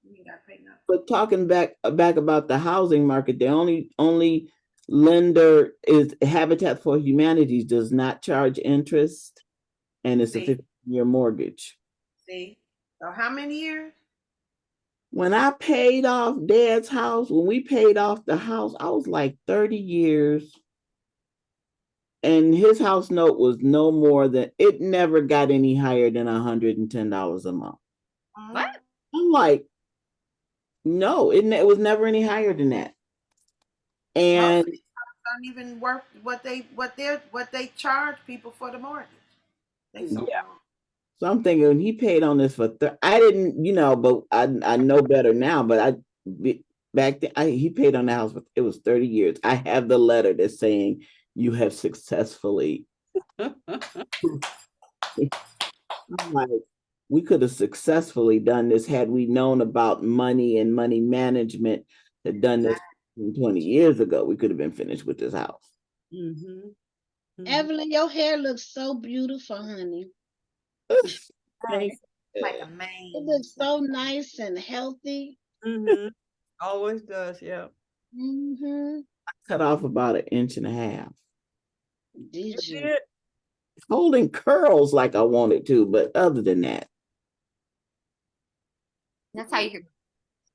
You ain't gotta pay nothing. But talking back about the housing market, the only lender is Habitat for Humanity, does not charge interest, and it's a See, 15-year mortgage. see. So how many years? When I paid off Dad's house, when we paid off the house, I was like 30 years. And his house note was no more than, it never got any higher than $110 a month. What? I'm like, no, it was never any higher than that. Most And of these don't even worth what they charge people for the mortgage. They so yeah, wrong. so I'm thinking he paid on this for, I didn't, but I know better now, but back then, he paid on the house, it was 30 years. I have the letter that's saying you have successfully, I'm like, we could have successfully done this had we known about money and money management, had done this 20 years ago. We could have been finished with this house. Mm-hmm. Evelyn, your hair looks so beautiful, honey. Thank Like you. a man. It looks so nice and healthy. Mm-hmm. Always does, yeah. Mm-hmm. Cut off about 1.5 inches. Did You you? did? Holding curls like I wanted to, but other than that. That's how you can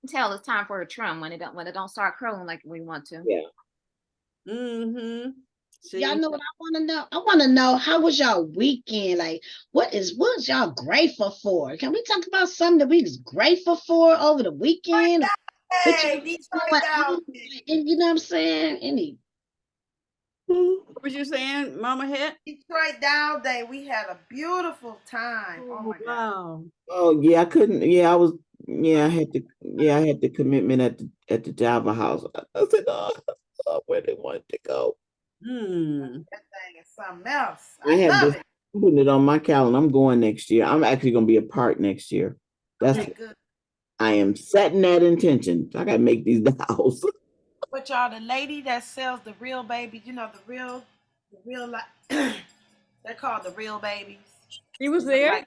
tell it's time for a trim when it don't start curling like we want to. Yeah. Mm-hmm. Y'all See? know what I want to know? I want to know, how was y'all weekend? Like, what's y'all grateful for? Can we talk about something that we was grateful for over the weekend? What Hey, y'all Detroit going Down. on? And you know what I'm saying? What was you saying, Mama Het? Detroit Down Day. We had a beautiful time. Oh my God. Wow. Oh yeah, I couldn't. Yeah, I was. Yeah, I had to. Yeah, I had the commitment at the Java house. I said, oh, where they wanted to go. Hmm. That thing is something else. I I have love this. it. I'm putting it on my calendar. I'm going next year. I'm actually going to be a part next year. That's. Okay, good. I am setting that intention. I got to make these dolls. But y'all, the lady that sells the real babies, the real, they're called the real babies. He was They look there? like,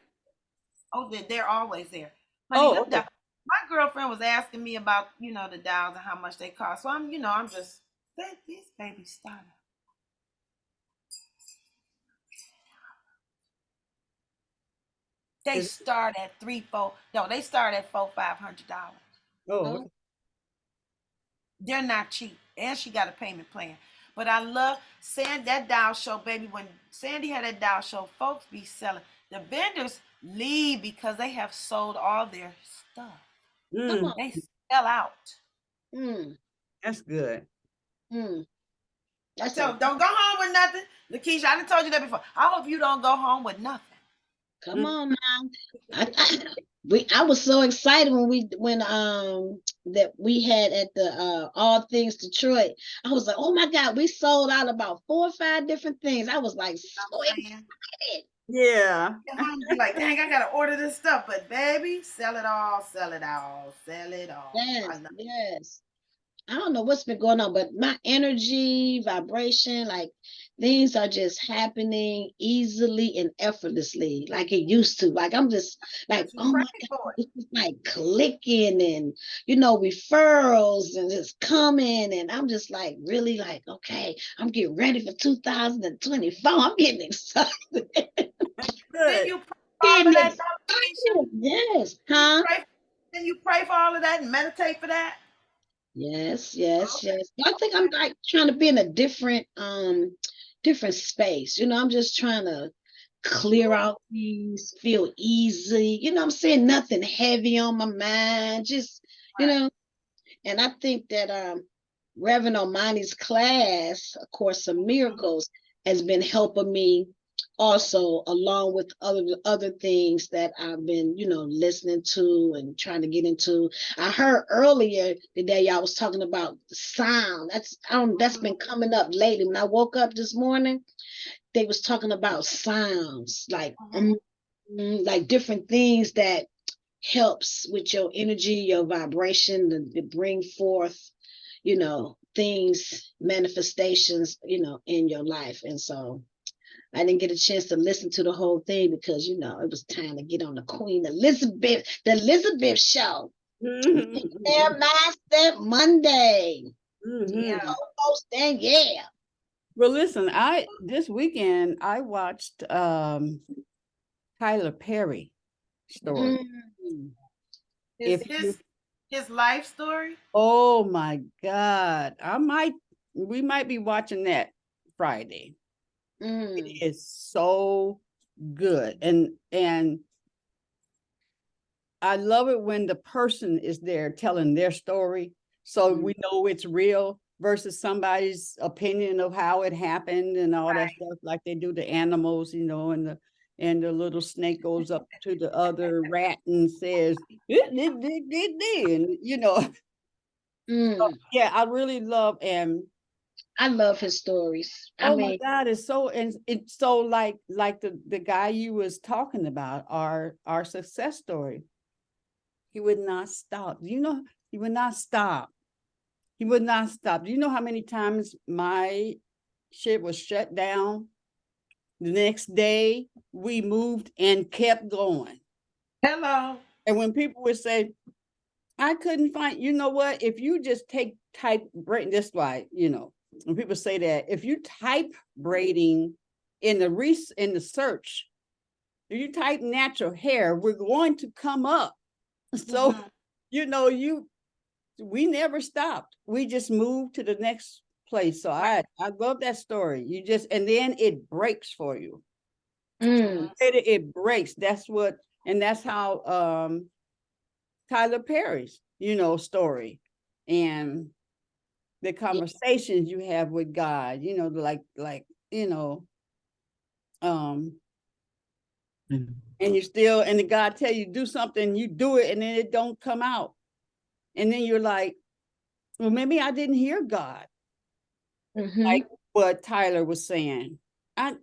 oh, they're always there. Honey, Oh, them okay. my girlfriend was asking me about, the dolls and how much they cost. So I'm just, these babies started. They Is- start at they start at $400-$500. Oh, Oh, okay. They're not cheap. And she got a payment plan. But I love that doll show, baby. When Sandy had that doll show, folks be selling. The vendors leave because they have sold all their stuff. come Mm, on. They sell out. Mm, that's good. mm. I That's tell a them, don't go home with nothing. Lakeisha, I done told you that before. I hope you don't go home with nothing. come Mm. on now. I was so excited when that we had at the All Things Detroit. I was like, oh my God, we sold out about 4 or 5 different things. I was like so I'm saying. excited. Yeah. Get home and be like, dang, I gotta order this stuff. But baby, sell it all, sell it all, sell it all. I Yes, love it. yes. I don't know what's been going on, but my energy, vibration, like things are just happening easily and effortlessly, like it used to. Like I'm just like, But you oh pray my God, for it. it's just like clicking and referrals and it's coming. And I'm just like really like, okay, I'm getting ready for 2024. I'm getting excited. Then Good. you pray for all Getting of that, Keisha. excited. Yes. You Huh? pray. Then you pray for all of that and meditate for that. Yes, yes, Okay. yes. I think I'm like trying to be in a different space. I'm just trying to clear out things, feel easy. I'm saying? Nothing heavy on my mind. Just, and I think that Reverend Omani's class, A Course of Miracles, has been helping me also, along with other things that I've been, listening to and trying to get into. I heard earlier today y'all was talking about sound. That's been coming up lately. When I woke up this morning, they was talking about sounds, like different things that helps with your energy, your vibration, to bring forth, things, manifestations, in your life. And so I didn't get a chance to listen to the whole thing because, you know, it was time to get on the the Elizabeth show. Mhm. Master Monday. Yeah. Mhm. Almost then, yeah. Well, listen, this weekend I watched Tyler Perry story. Mm. His If you, his his life story. oh my God, we might be watching that Friday. It Mm. is so good, and I love it when the person is there telling their story, so we know it's real versus somebody's opinion of how it happened and all that stuff, like they do the animals, you know, and the little snake goes up to the other rat and says, and you know, Mm. yeah, I really love and I love his stories. I oh my mean, God, it's so and it's so like the guy you was talking about, our success story. He would not stop. You know, he would not stop. He would not stop. Do you know how many times my shit was shut down? The next day, we moved and kept going. Hello. And when people would say, I couldn't find, you know what? If you just type braiding, this why, you know, when people say that, if you type braiding in the search, if you type natural hair, we're going to come up. So, Mhm. you know, we never stopped. We just moved to the next place. So I love that story. You just and then it breaks for you. mm. It breaks. That's how Tyler Perry's, you know, story and the conversations you have with God, you know, like, you know, um, and you still and the God tell you do something, you do it, and then it don't come out. And then you're like, well, maybe I didn't hear God. Like Mhm. what Tyler was saying. I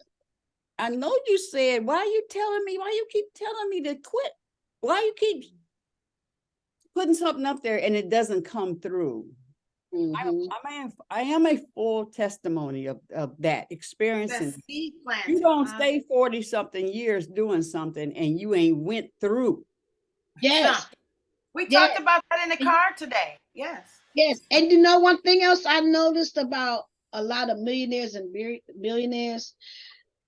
I know you said, why you keep telling me to quit? Why you keep putting something up there and it doesn't come through? Mhm. I am a full testimony of that experience. That And seed you planting, don't huh? stay 40 something years doing something and you ain't went through. Yes. Something. We talked Yes. about that in the And car today. Yes. yes. And you know one thing else I noticed about a lot of millionaires and billionaires,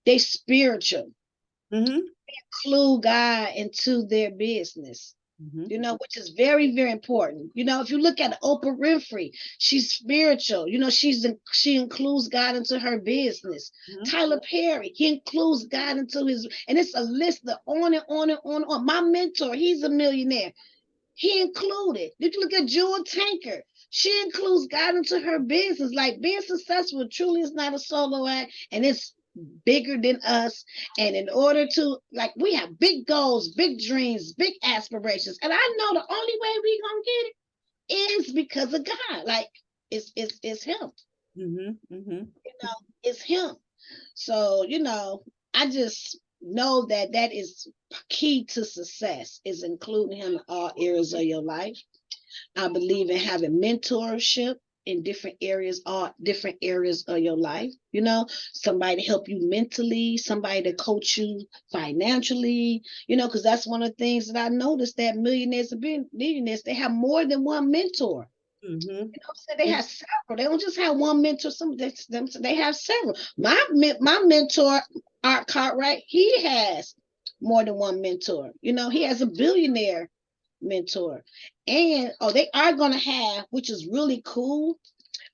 they spiritual. Mm-hmm. Include God into their business. Mm-hmm. You know, which is very, very important. You know, if you look at Oprah Winfrey, she's spiritual. You know, she includes God into her business. Mm-hmm. Tyler Perry, he includes God into his, and it's a list of on and on and on and on. My mentor, he's a millionaire. He included. Did you look at Jewel Tanker? She includes God into her business. Like being successful truly is not a solo act, and it's bigger than us. And in order to, like, we have big goals, big dreams, big aspirations. And I know the only way we gonna get it is because of God. Like, it's Him. Mm-hmm. Mm-hmm. You know, it's Him. So, you know, I just know that that is key to success is including Him in all areas of your life. I believe in having mentorship in different areas, all different areas of your life. You know, somebody to help you mentally, somebody to coach you financially, you know, because that's one of the things that I noticed that millionaires and billionaires, they have more than one mentor. Mm-hmm. You know, so they have several. They don't just have one mentor. They have several. My mentor, Art Cartwright, he has more than one mentor. You know, he has a billionaire mentor, and they are gonna have, which is really cool.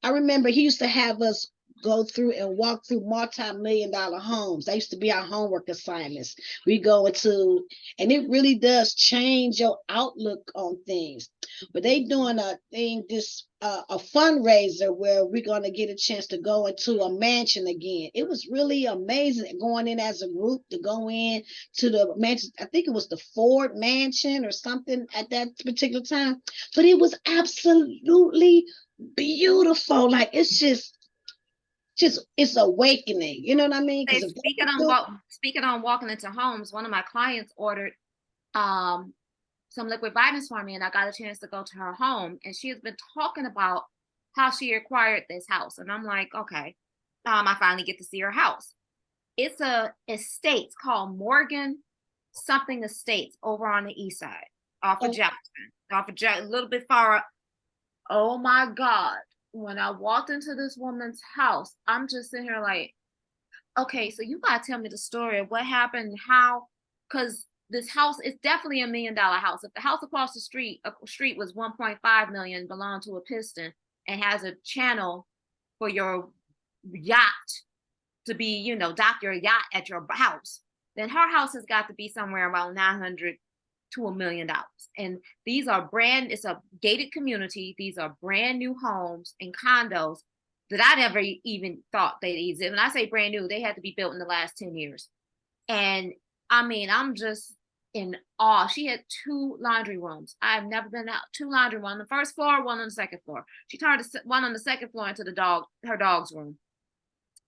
I remember he used to have us go through and walk through multi-million-dollar homes. That used to be our homework assignments. We go into, and it really does change your outlook on things. But they doing a thing, a fundraiser where we're gonna get a chance to go into a mansion again. It was really amazing going in as a group to go in to the mansion. I think it was the Ford Mansion or something at that particular time. But it was absolutely beautiful. Like it's awakening. You know what I mean? Say, Because if speaking on walking into homes, one of my clients ordered some liquid vitamins for me, and I got a chance to go to her home, and she has been talking about how she acquired this house, and I'm like, okay, I finally get to see her house. It's a estate called Morgan something Estates over on the east side, off of Oh. Jefferson, a little bit far up. Oh my God. When I walked into this woman's house, I'm just sitting here like, okay, so you gotta tell me the story of what happened, how, because this house is definitely $1 million house. If the house across the street was 1.5 million, belonged to a piston, and has a channel for your yacht to be, dock your yacht at your house, then her house has got to be somewhere around 900 to $1 million. And it's a gated community. These are brand new homes and condos that I never even thought they'd exist. When I say brand new, they had to be built in the last 10 years. And I mean, I'm just in awe. She had 2 laundry rooms. I've never been out. 2 laundry, one on the first floor, one on the second floor. She turned one on the second floor into her dog's room.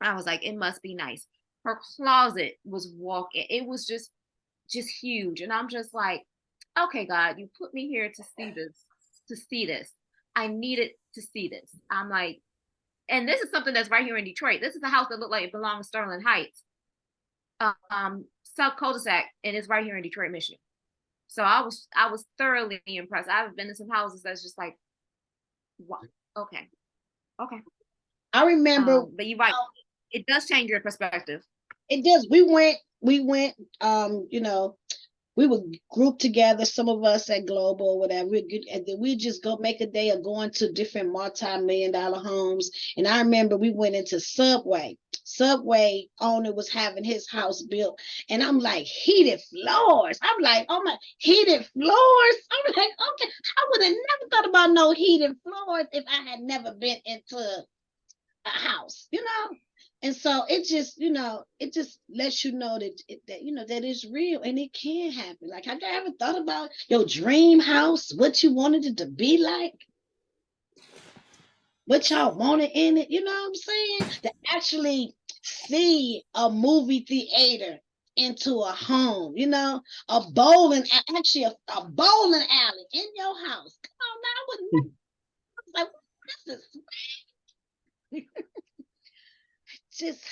I was like, it must be nice. Her closet was it was just huge. And I'm just like, okay, God, you put me here to see this. I needed to see this. I'm like, and this is something that's right here in Detroit. This is a house that looked like it belonged to Sterling Heights, South Cul-de-sac, and it's right here in Detroit, Michigan. So I was thoroughly impressed. I've been to some houses that's just like, wow, okay. I remember, but you're right. It does change your perspective. it does. We went, we would group together, some of us at Global or whatever, and then we just go make a day of going to different multi-million-dollar homes. And I remember we went into Subway. Subway owner was having his house built, and I'm like, heated floors. I'm like, oh my, heated floors. I'm like, okay, I would have never thought about no heated floors if I had never been into a house, And so it just lets you know that that it's real and it can happen. Like, have you ever thought about your dream house, what you wanted it to be like, what y'all wanted in it? You know what I'm saying? To actually see a movie theater into a home, a bowling, actually a bowling alley in your house. Come on now, I wouldn't never, I was like, this is just,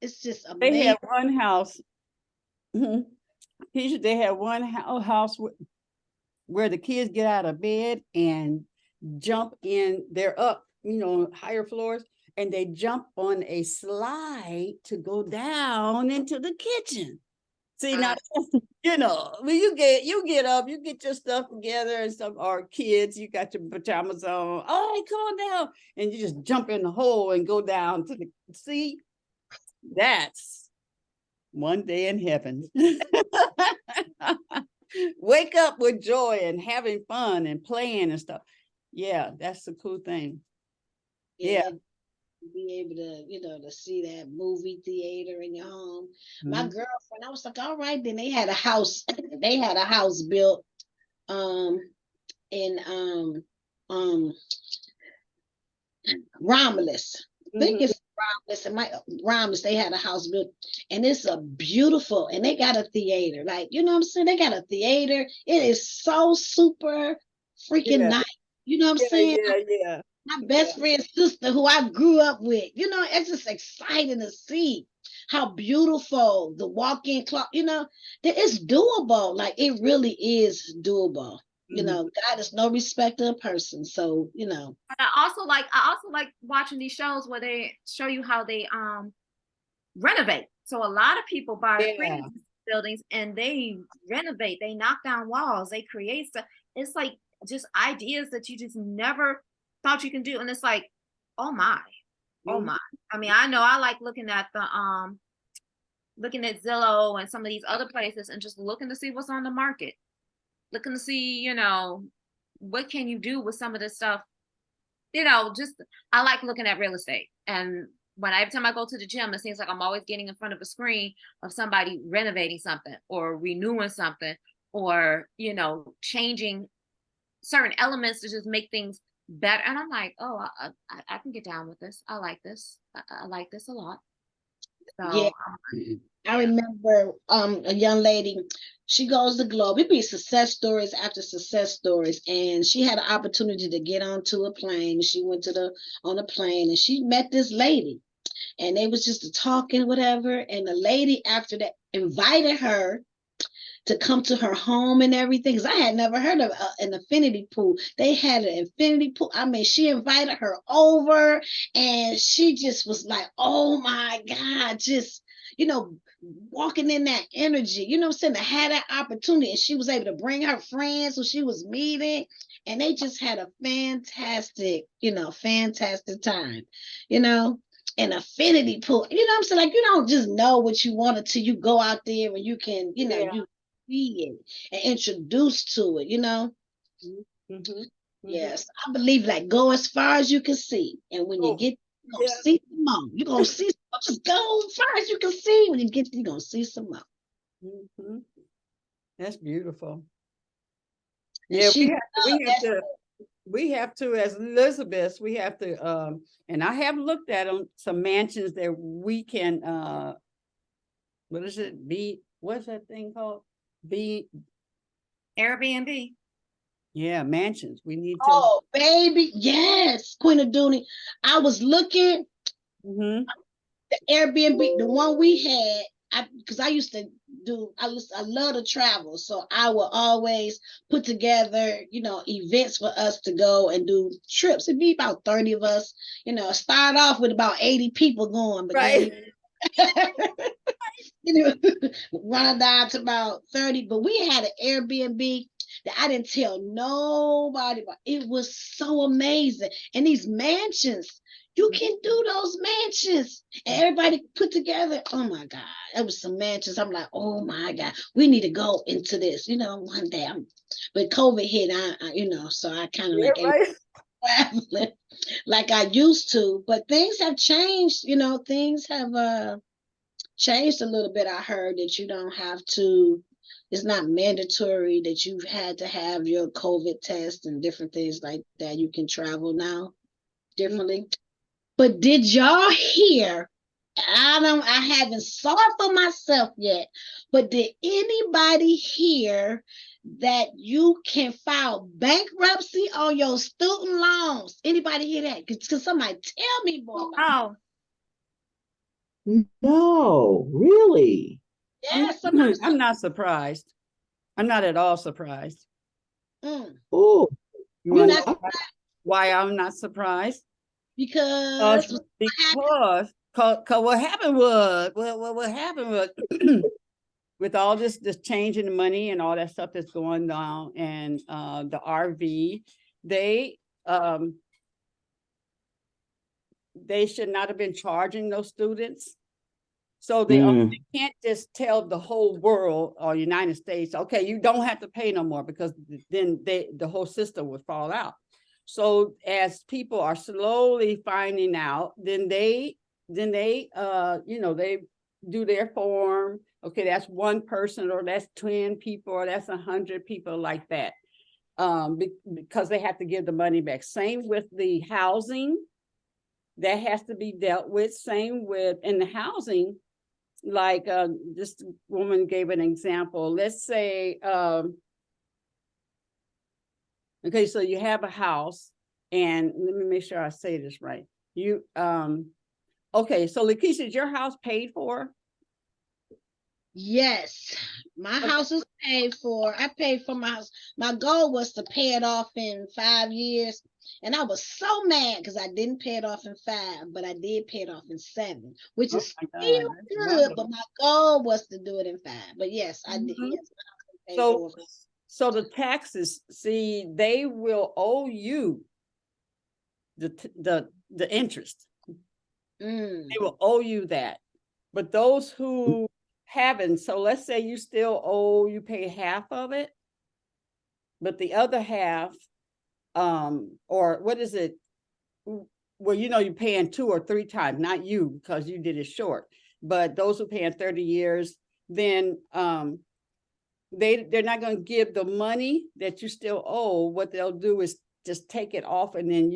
it's just amazing. They had one house. They had one house where the kids get out of bed and jump in. They're up, higher floors, and they jump on a slide to go down into the kitchen. See, now, when you get up, you get your stuff together and stuff, or kids, you got your pajamas on. All right, calm down. And you just jump in the hole and go down to see, that's one day in heaven. Wake up with joy and having fun and playing and stuff. Yeah, that's the cool thing. Yeah. Be able to, to see that movie theater in your home. My girlfriend, I was like, all right, then they had a house. They had a house built in Romulus. I think it's Romulus. It might Romulus. They had a house built, and it's a beautiful. And they got a theater. Like, you know what I'm saying? They got a theater. It is so super freaking nice. You know what I'm saying? Yeah. My best friend's sister, who I grew up with, it's just exciting to see how beautiful the walk-in closet, that it's doable. Like, it really is doable. God is no respecter of person. So, I also like watching these shows where they show you how they renovate. So a lot of people buy buildings and they renovate, they knock down walls, they create stuff. It's like just ideas that you just never thought you can do. And it's like, oh my. I mean, I know I like looking at Zillow and some of these other places and just looking to see what's on the market. Looking to see, what can you do with some of this stuff? I like looking at real estate. And every time I go to the gym, it seems like I'm always getting in front of a screen of somebody renovating something or renewing something or, changing certain elements to just make things better. And I'm like, oh, I can get down with this. I like this. I like this a lot. So, yeah. I remember a young lady, she goes to Globe. It'd be success stories after success stories. And she had an opportunity to get onto a plane. She went on a plane and she met this lady. and they was just talking, whatever. And the lady after that invited her to come to her home and everything. Because I had never heard of an infinity pool. They had an infinity pool. I mean, she invited her over, and she just was like, oh my God, just, you know, walking in that energy, you know what I'm saying, to have that opportunity. And she was able to bring her friends who she was meeting, and they just had a fantastic, fantastic time, you know. An affinity pool, you know what I'm saying? Like, you don't just know what you want until you go out there and you can, Yeah. you see it and introduce to it, you know. Mhm. Yes, I believe like go as far as you can see, and when you Oh, get, you're gonna yeah. see some more. You're gonna see some more. Just go as far as you can see. When you get, you're gonna see some more. Mhm. That's beautiful. And Yeah, she, we have to, as Elizabeth, we have to, and I have looked at them, some mansions that we can, what is it? What's that thing called? Airbnb. Yeah, mansions. We need to. oh baby, yes, Queen of Dooney. I was looking Mhm. the Airbnb, the one we had, because I used to I love to travel, so I will always put together, events for us to go and do trips. It'd be about 30 of us, start off with about 80 people going, but then Right. run down to about 30. But we had an Airbnb that I didn't tell nobody about. It was so amazing. And these mansions, you can do those mansions. And everybody put together. Oh my God. It was some mansions. I'm like, oh my God, we need to go into this, one day. But COVID hit, so I kind of Yeah, like ain't right. traveling like I used to. But things have changed, things have changed a little bit. I heard that you don't have to, it's not mandatory that you've had to have your COVID test and different things like that. You can travel now differently. But did y'all hear? I haven't saw it for myself yet, but did anybody hear that you can file bankruptcy on your student loans? Anybody hear that? Can somebody tell me more about Oh, No, really. that? I'm Yeah, somebody I'm not surprised. I'm not at all surprised. Oh, You You're want not to know why I'm not surprised? because Because what happened was, what happened was, with all this change in the money and all that stuff that's going on, and the RV, they should not have been charging those students. So they can't just tell the whole world or United States, okay, you don't have to pay no more, because then the whole system would fall out. So as people are slowly finding out, then they they do their form. Okay, that's one person, or that's 10 people, or that's 100 people, like that. Because they have to give the money back. Same with the housing, that has to be dealt with. Same with in the housing, like this woman gave an example. Let's say, okay, so you have a house, and let me make sure I say this right. You okay, so Lakeisha, is your house paid for? yes, my house is paid for. I paid for my house. My goal was to pay it off in 5 years. And I was so mad because I didn't pay it off in 5, but I did pay it off in 7, which Oh is my God, still that's good. wonderful. But my goal was to do it in 5. But yes, I did. Mhm. Yes, my house is paid So for. so the taxes, see, they will owe you the interest. They will owe you that. But those who haven't, so let's say you still owe, you pay half of it, but the other half, or what is it? Well, you're paying 2 or 3 times, not you, because you did it short. But those who paying 30 years, then they're not going to give the money that you still owe. What they'll do is just take it off, and then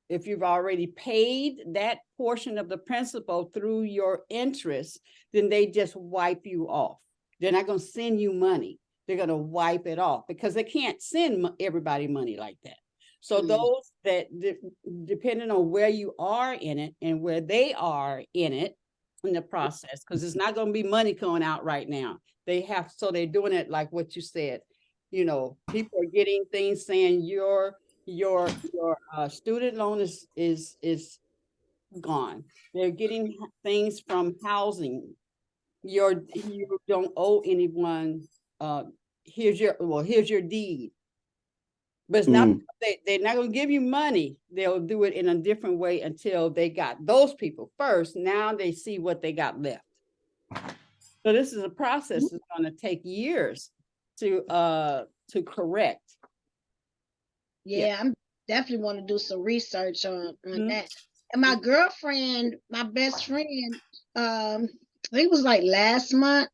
if you've already paid that portion of the principal through your interest, then they just wipe you off. They're not going to send you money. They're going to wipe it off, because they can't send everybody money like that. So Mm. those that, depending on where you are in it and where they are in it, in the process, because it's not going to be money coming out right now. So they're doing it like what you said. You know, people are getting things saying your student loan is gone. They're getting things from housing. You don't owe anyone. Here's your deed. But it's not, they're not going to give you money. They'll do it in a different way until they got those people first. Now they see what they got left. So this is a process that's going to take years to correct. Yeah, I'm definitely want to do some research on Mhm. that. And my girlfriend, my best friend, I think it was like last month,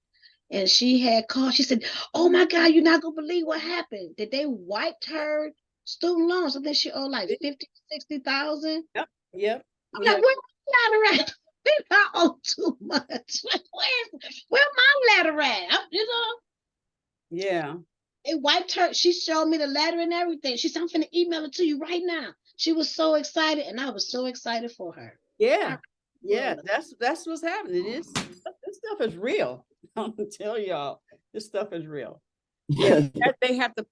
and she had called. She said, "Oh my God, you're not gonna believe what happened. That they wiped her student loans. I think she owed like 50, 60,000. Yep. I'm like, where's my ladder at? I owe too much. Like, where my ladder at? Yeah. It wiped her. She showed me the letter and everything. She said, I'm finna email it to you right now. She was so excited, and I was so excited for her. Yeah. Yeah. That's what's happening. This stuff is real. I'm gonna tell y'all, this stuff is real. Yeah, they have to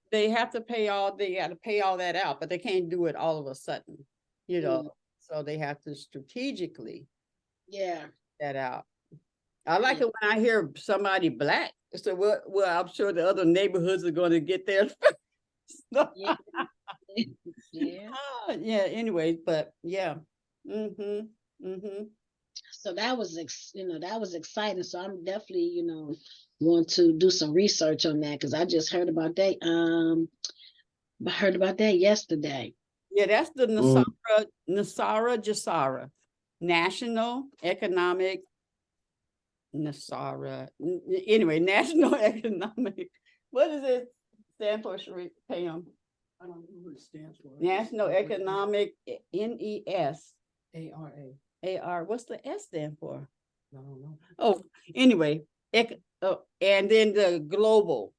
pay all that out, but they can't do it all of a sudden, you know. So they have to strategically that out. I like it when I hear somebody Black. So well, I'm sure the other neighborhoods are going to get theirs first. Yeah. Anyway, but yeah. So that was that was exciting. So I'm definitely want to do some research on that, because I just heard about that. I heard about that yesterday. Yeah, that's the Nasara Jasara National Economic Nasara. Anyway, National Economic. What does it stand for, Pam? I don't know what it stands for. National Economic NES. ARA. What's the S stand for? I don't know. Oh, anyway, and then the global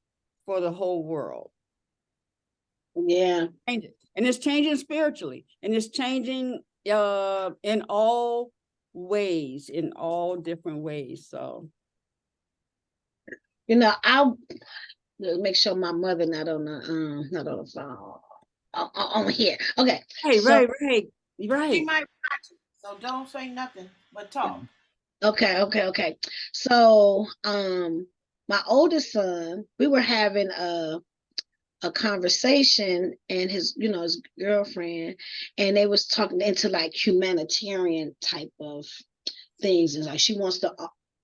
for the whole world. Yeah. And it's changing spiritually, and it's changing in all ways, in all different ways. So I'll make sure my mother not on the phone. On here. Okay. Hey, so, right. She might watch it, so don't say nothing but talk. Okay. So my oldest son, we were having a conversation, and his girlfriend, and they was talking into like humanitarian type of things, and like she wants to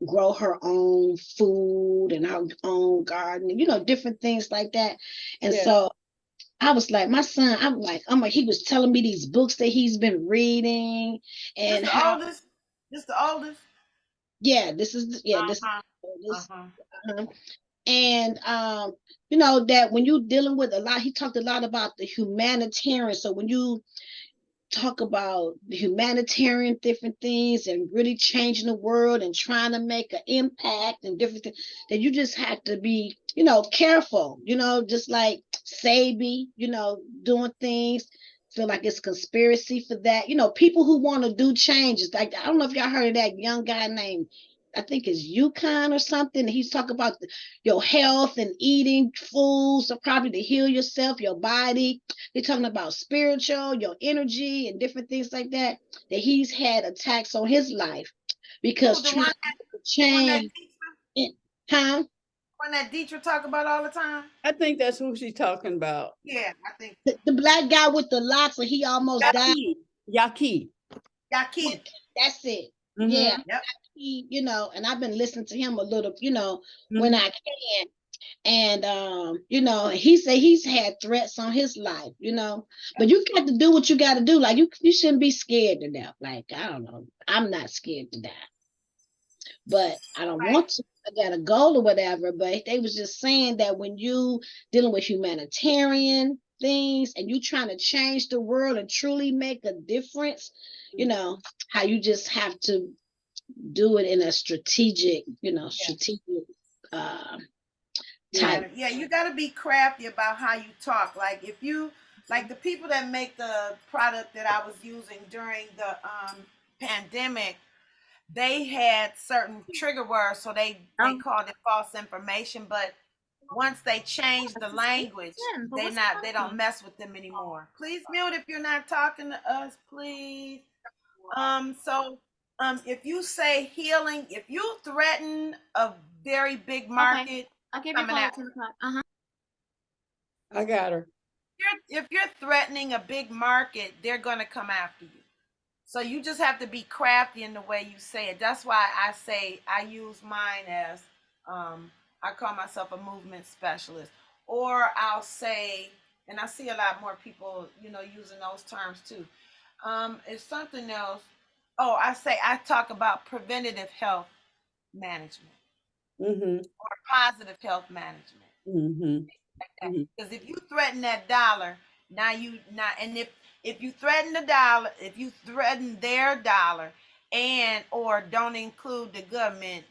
grow her own food and her own garden, different things like that. And so I was like, my son, I'm like, he was telling me these books that he's been reading, and how This the oldest. Yeah, this is this. And that when you dealing with a lot, he talked a lot about the humanitarian. So when you talk about the humanitarian different things and really changing the world and trying to make an impact and different things, that you just have to be careful, just like Sabi, doing things. Feel like it's conspiracy for that. People who want to do changes. Like, I don't know if y'all heard of that young guy named, I think it's Yukon or something. He's talking about your health and eating foods, so probably to heal yourself, your body. They're talking about spiritual, your energy, and different things like that. That he's had attacks on his life because trying to change. One that Dietrich talk about all the time. I think that's who she's talking about. Yeah, I think the black guy with the locks, and he almost died. Yaki. That's it. Mm-hmm. Yeah. Yep. And I've been listening to him a little, when I can. And he said he's had threats on his life, but you got to do what you got to do. Like, you shouldn't be scared to death. Like, I don't know, I'm not scared to die, but I don't want to. I got a goal or whatever. But they was just saying that when you dealing with humanitarian things and you trying to change the world and truly make a difference, how you just have to do it in a strategic, type. Yeah, you got to be crafty about how you talk. Like, if you like the people that make the product that I was using during the pandemic, they had certain trigger words, so they called it false information. But once they changed the language, they don't mess with them anymore. Please mute if you're not talking to us, please. So if you say healing, if you threaten a very big market, I'll give you a coming call out. at 10 o'clock. I got her. If you're threatening a big market, they're gonna come after you. So you just have to be crafty in the way you say it. That's why I say I use mine as I call myself a movement specialist. Or I'll say, and I see a lot more people, using those terms too. It's something else. Oh, I talk about preventative health management Mm-hmm. or positive health management. Mm-hmm. Because if you threaten that dollar, and if you threaten the dollar, if you threaten their dollar and or don't include the government,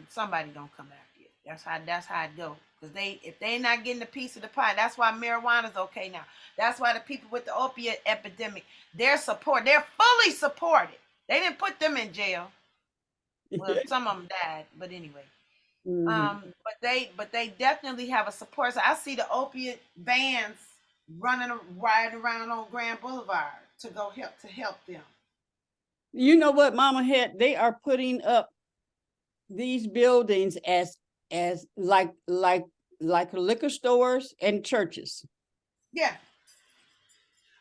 somebody gonna come after you. That's how it goes. Because if they not getting a piece of the pie, that's why marijuana's okay now. That's why the people with the opiate epidemic, they're fully supported. They didn't put them in jail. Well, some of them died, but anyway. Mm-hmm. But they definitely have a support. So I see the opiate vans riding around on Grand Boulevard to help them. You know what, Mama had? They are putting up these buildings as like liquor stores and churches. Yeah.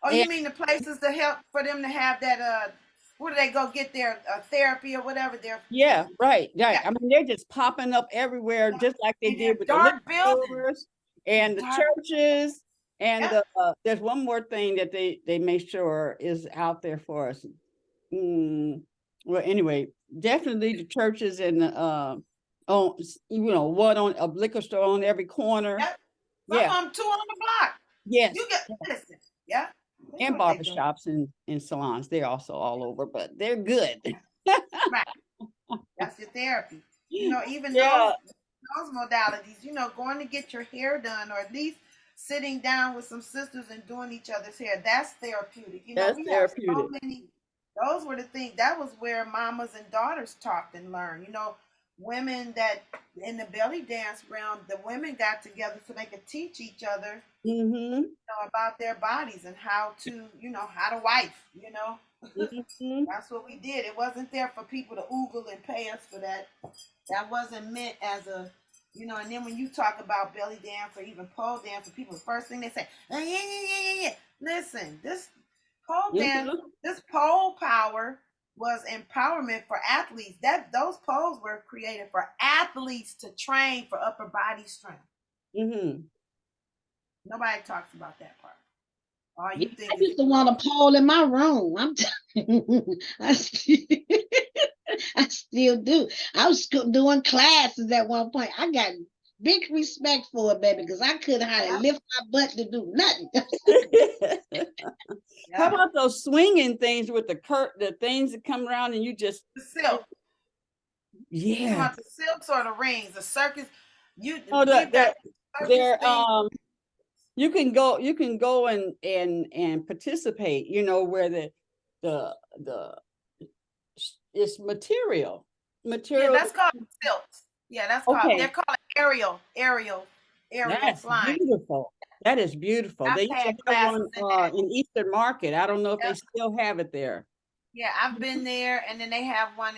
Oh, you mean the places to help for them to have that where do they go get their therapy or whatever? Yeah, right. Yeah. I mean, they're just popping up everywhere, just like they did with the liquor stores and the churches. And there's one more thing that they make sure is out there for us. Well, anyway, definitely the churches and on one on a liquor store on every corner. Yep. Yeah. Some of them 2 on the block. Yes. You get listen. Yeah. And barbershops and salons. They're also all over, but they're good. Right. That's your therapy. Even those modalities, going to get your hair done or at least sitting down with some sisters and doing each other's hair. That's therapeutic. That's we therapeutic. have so many. Those were the things. That was where mamas and daughters talked and learned. Women that in the belly dance realm, the women got together so they could teach each other about their bodies and how to wife. That's what we did. It wasn't there for people to oogle and pay us for that. That wasn't meant as a, and then when you talk about belly dance or even pole dance, people, the first thing they say, yeah. Listen, this pole dance, this pole power was empowerment for athletes. Those poles were created for athletes to train for upper body strength. Nobody talks about that part. All you think I used to want a pole in my room. I still do. I was doing classes at one point. I got big respect for it, baby, because I couldn't hardly lift my butt to do nothing. How about those swinging things with the things that come around and you just the silk? Yeah. About the silks or the rings, the circus. You can go and participate, where the it's material. Yeah, that's called silks. Yeah, that's called they're called aerial That's flying. beautiful. That is beautiful. They used to have one in Eastern Market. I don't know if they still have it there. Yeah, I've been there, and then they have one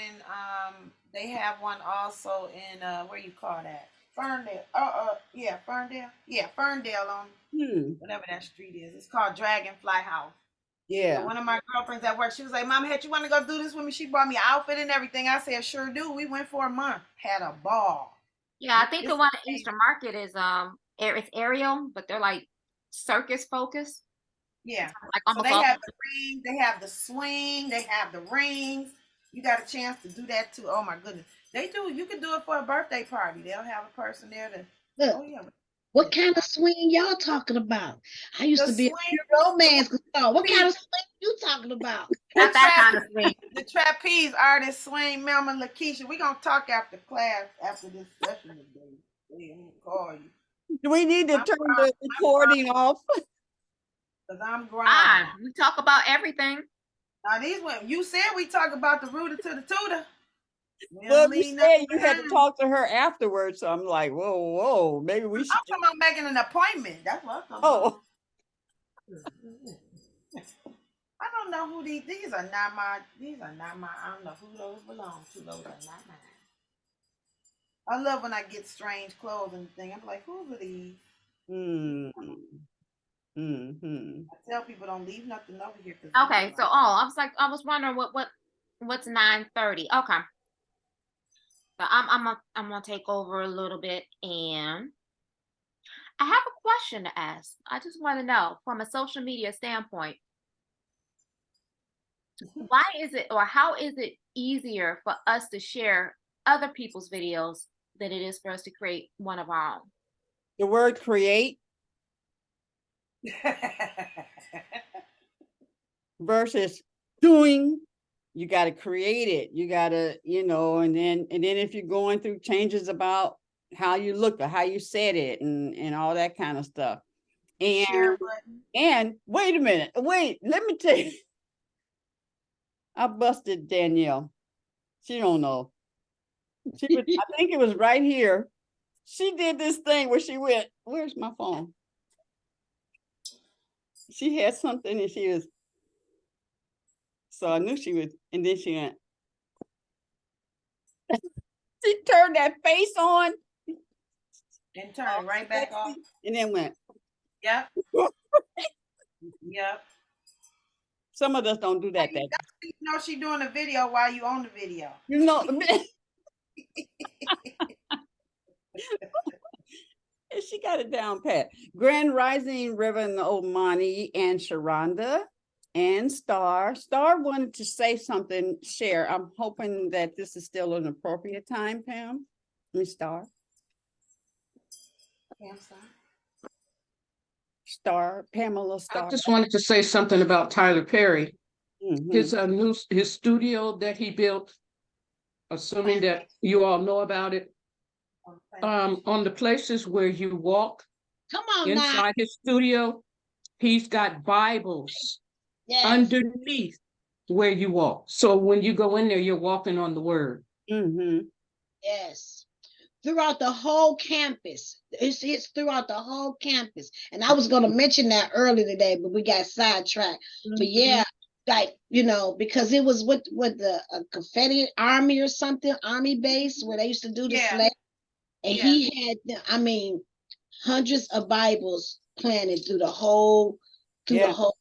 also in where you call that? Ferndale. Ferndale. Yeah, Ferndale on whatever that street is. It's called Dragonfly House. Yeah. So one of my girlfriends at work, she was like, Mama, you want to go do this with me? She bought me an outfit and everything. I said, sure do. We went for a month. Had a ball. Yeah, I think the one at Eastern Market is it's aerial, but they're like circus focused. Yeah. Like so they have the ring, they have the swing, they have the rings. You got a chance to do that too. Oh my goodness. They do. You can do it for a birthday party. They'll have a person there to. Look, oh yeah. What kind of swing y'all talking about? I used to be a romance star. What kind of swing you talking about? Not that kind of swing. The trapeze artist swing, Melma Lakeisha. We're gonna talk after class after this session today. I'm gonna call you. Do we need to turn the recording off? Cause I'm grown. We talk about everything. Now these women, you said we talk about the rooter to the tutor. We Well, don't you leave said nothing you had to behind. talk to her afterwards, so I'm like, whoa, maybe we should. I'm talking about making an appointment. That's what I'm talking Oh, about. I don't know who these are not my I don't know who those belong to. Those are not mine. I love when I get strange clothes and things. I'm like, who are these? mm, mm-hmm. I tell people don't leave nothing over here. Okay, so I was wondering what's 9:30. Okay. So I'm gonna take over a little bit, and I have a question to ask. I just want to know from a social media standpoint, why is it or how is it easier for us to share other people's videos than it is for us to create one of our own? The word create versus doing. You got to create it. You got to, and then if you're going through changes about how you look or how you said it and all that kind of stuff. And wait a minute. Wait, let me tell you. I busted Danielle. She don't know. I think it was right here. She did this thing where she went, where's my phone? She had something and she was, so I knew she was, and then she went, she turned that face on. And turn it right back off. And then went. Yep. Yep. Some of us don't do that. You know she doing a video while you on the video. She got it down pat. Grand Rising, Reverend Omani and Sharonda and Star. Star wanted to say something, share. I'm hoping that this is still an appropriate time, Pam. Miss Star. Pam Star. Star, Pamela Star. I just wanted to say something about Tyler Perry. His studio that he built, assuming that you all know about it. On the places where you walk inside his studio, he's got Bibles underneath where you walk. So when you go in there, you're walking on the word. Yes. Throughout the whole campus. It's throughout the whole campus. And I was going to mention that earlier today, but we got sidetracked. But yeah, like, because it was with the Confederate Army or something, Army base where they used to do the sled. And he had, hundreds of Bibles planted through the whole ground,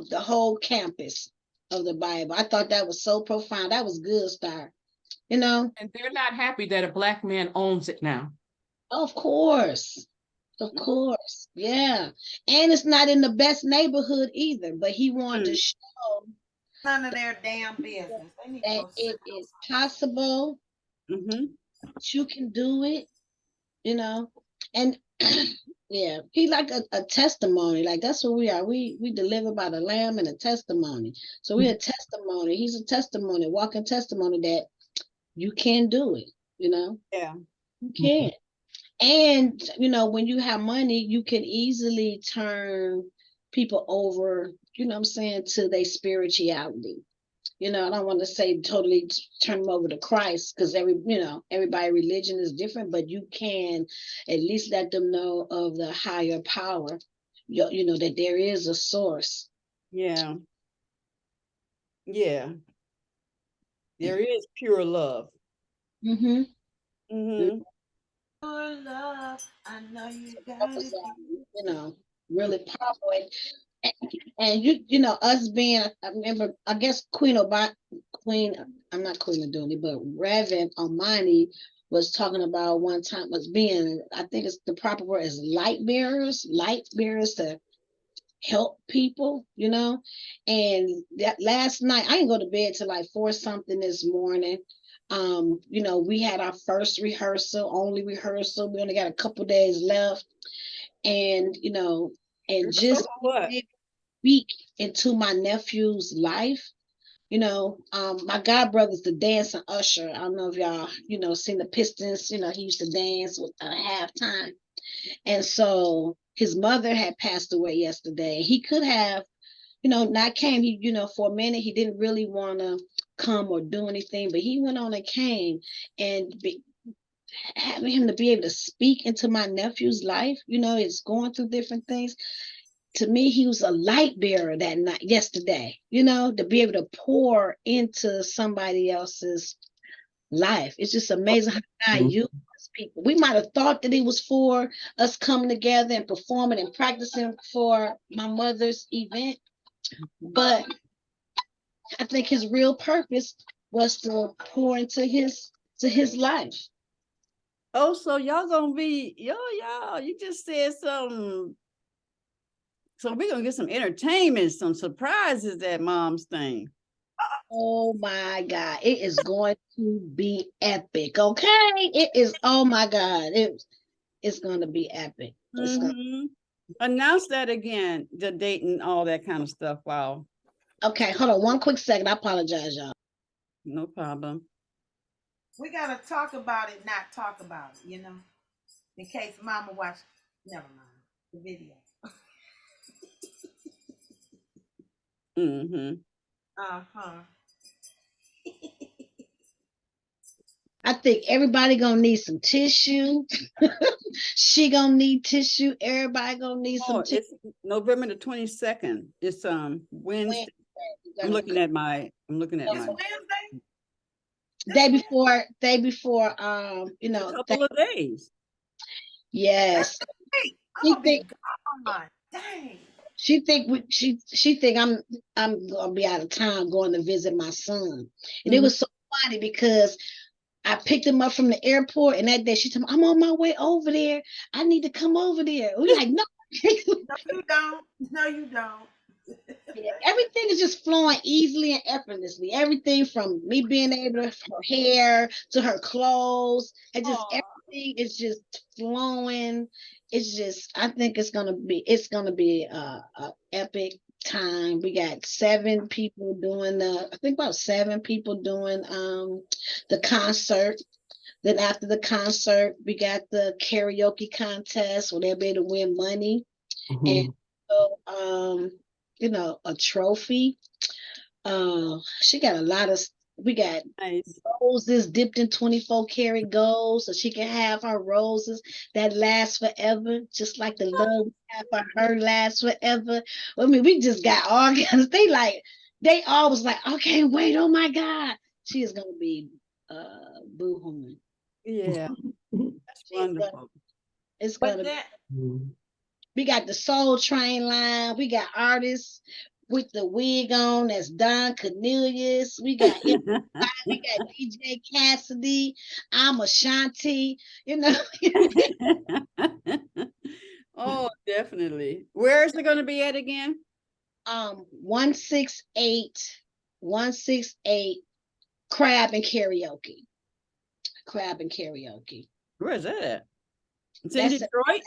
the whole campus of the Bible. I thought that was so profound. That was good, Star. And they're not happy that a Black man owns it now. Of course. Yeah. And it's not in the best neighborhood either, but he wanted to show none of their damn business. That it is possible. You can do it, and yeah, he like a testimony. Like that's what we are. We deliver by the Lamb and a testimony. So we're a testimony. He's a testimony, walking testimony that you can do it. Yeah, you can. And when you have money, you can easily turn people over. To their spirituality. I don't want to say totally turn them over to Christ because everybody religion is different, but you can at least let them know of the higher power, that there is a source. Yeah. There is pure love. Pure love. I know you got it. Really powerful. And us being, I remember, I guess I'm not Queen Adoni, but Reverend Omani was talking about one time was being, I think it's the proper word is light bearers to help people, and that last night, I didn't go to bed till like 4 something this morning. We had our first only rehearsal. We only got a couple days left. And, just speak into my nephew's life. My god brother's the dancing usher. I don't know if y'all, seen the Pistons, he used to dance with halftime. And so his mother had passed away yesterday. He could have, you know, not came. He, you know, for a minute, he didn't really want to come or do anything, but he went on and came. And having him to be able to speak into my nephew's life, you know, is going through different things. To me, he was a light bearer that night, yesterday, you know, to be able to pour into somebody else's life. It's just amazing how God uses people. We might have thought that it was for us coming together and performing and practicing for my mother's event, but I think his real purpose was to pour into his life. Oh, so y'all gonna be y'all? You just said something. So we're gonna get some entertainment, some surprises at Mom's thing. Oh my God, it is going to be epic. Okay, it is. Oh my God, it's going to be epic. Announce that again, the date and all that kind of stuff. Wow. Okay, hold on one quick second. I apologize, y'all. No problem. We gotta talk about it, not talk about it, you know, in case Mama watched. Never mind the video. I think everybody gonna need some tissue. She gonna need tissue. Everybody gonna need some tissue. It's November the 22nd. It's Wednesday. I'm looking at my Wednesday. Day before, you know, a couple of days. Yes. Dang. She think I'm gonna be out of town going to visit my son. And it was so funny because I picked him up from the airport, and that day she told me, I'm on my way over there. I need to come over there. We're like, no. No, you don't. No, you don't. Yeah, everything is just flowing easily and effortlessly. Everything from me being able to her hair to her clothes, and just everything is just flowing. It's just, I think it's gonna be a epic time. We got 7 people doing about 7 people doing the concert. Then after the concert, we got the karaoke contest where they'll be able to win money. And so you know, a trophy. She got a lot of, we got roses dipped in 24 karat gold so she can have her roses that last forever, just like the love we have for her lasts forever. I mean, we just got all kinds. They all was like, okay, wait, oh my God. She is gonna be boo-hooing. Yeah. That's wonderful. It's gonna be. We got the Soul Train line. We got artists with the wig on. That's Don Cornelius. We got DJ Cassidy. I'm Ashanti. You know. Oh, definitely. Where is it going to be at again? 168 Crab and Karaoke. Crab and Karaoke. Where is that at? It's in Detroit?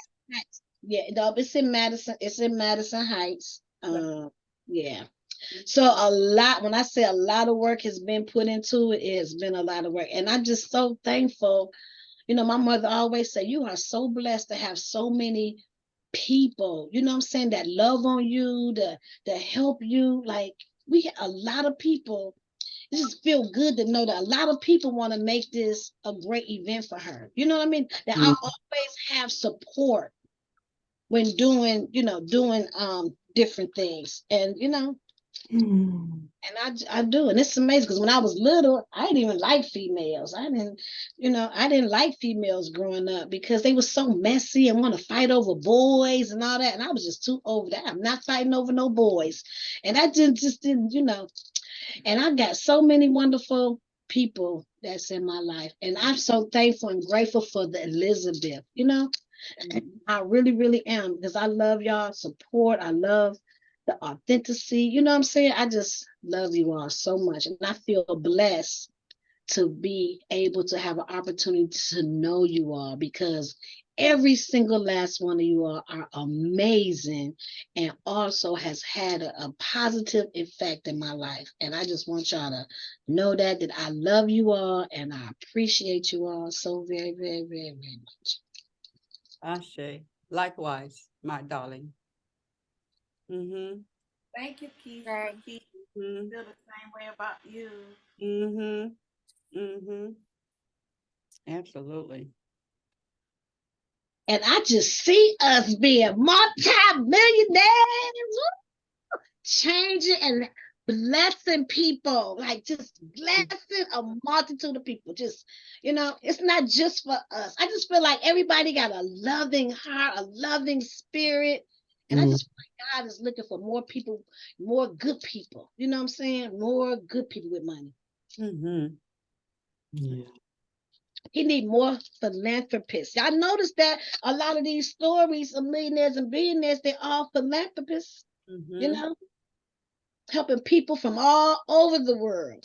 Yeah, no, it's in Madison. It's in Madison Heights. Yeah. So when I say a lot of work has been put into it, it has been a lot of work. And I'm just so thankful. You know, my mother always said, you are so blessed to have so many people, you know what I'm saying, that love on you, to help you. Like, we have a lot of people. It just feel good to know that a lot of people want to make this a great event for her. You know what I mean? That I always have support when doing different things. And and I do, and it's amazing because when I was little, I didn't even like females. I didn't like females growing up because they were so messy and want to fight over boys and all that, and I was just too over that. I'm not fighting over no boys, and I just didn't, and I got so many wonderful people that's in my life, and I'm so thankful and grateful for the Elizabeth, I really, really am, because I love y'all support. I love the authenticity. You know what I'm saying? I just love you all so much. And I feel blessed to be able to have an opportunity to know you all, because every single last one of you all are amazing and also has had a positive effect in my life. And I just want y'all to know that I love you all and I appreciate you all so very, very, very, very much. Ashe. Likewise, my darling. Thank you, Keith. Right. Keith, Mm-hmm. feel the same way about you. Mm-hmm. Mm-hmm. Absolutely. And I just see us being multi-millionaires, changing and blessing people, like just blessing a multitude of people. Just, it's not just for us. I just feel like everybody got a loving heart, a loving spirit. And I just feel like God is looking for more people, more good people. You know what I'm saying? More good people with money. Mm-hmm. Yeah. He need more philanthropists. Y'all notice that a lot of these stories of millionaires and billionaires, they're all philanthropists, Mm-hmm. helping people from all over the world.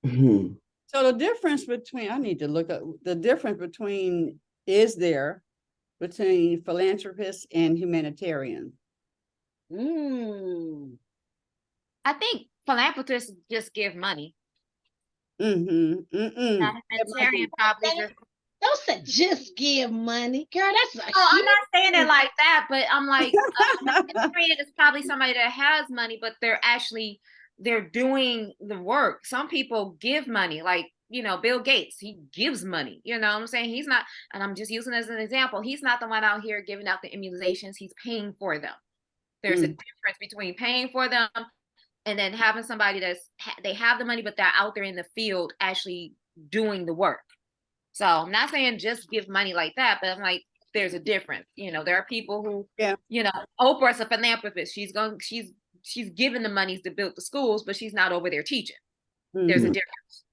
Mhm. So the difference between, I need to look up the difference between, is there between philanthropists and humanitarians? I think philanthropists just give money. Mm-hmm. Mm-mm. Humanitarian probably just. Don't say just give money, girl. That's a Oh, I'm huge not saying it like that, but I'm like, humanitarian is probably somebody that has money, but they're doing the work. Some people give money, like, Bill Gates, he gives money. You know what I'm saying? He's not, and I'm just using as an example, he's not the one out here giving out the immunizations, he's paying for them. There's a difference between paying for them and then having somebody they have the money, but they're out there in the field actually doing the work. So I'm not saying just give money like that, but I'm like, there's a difference. There are people who, Oprah's a philanthropist. She's giving the monies to build the schools, but she's not over there teaching. There's a difference.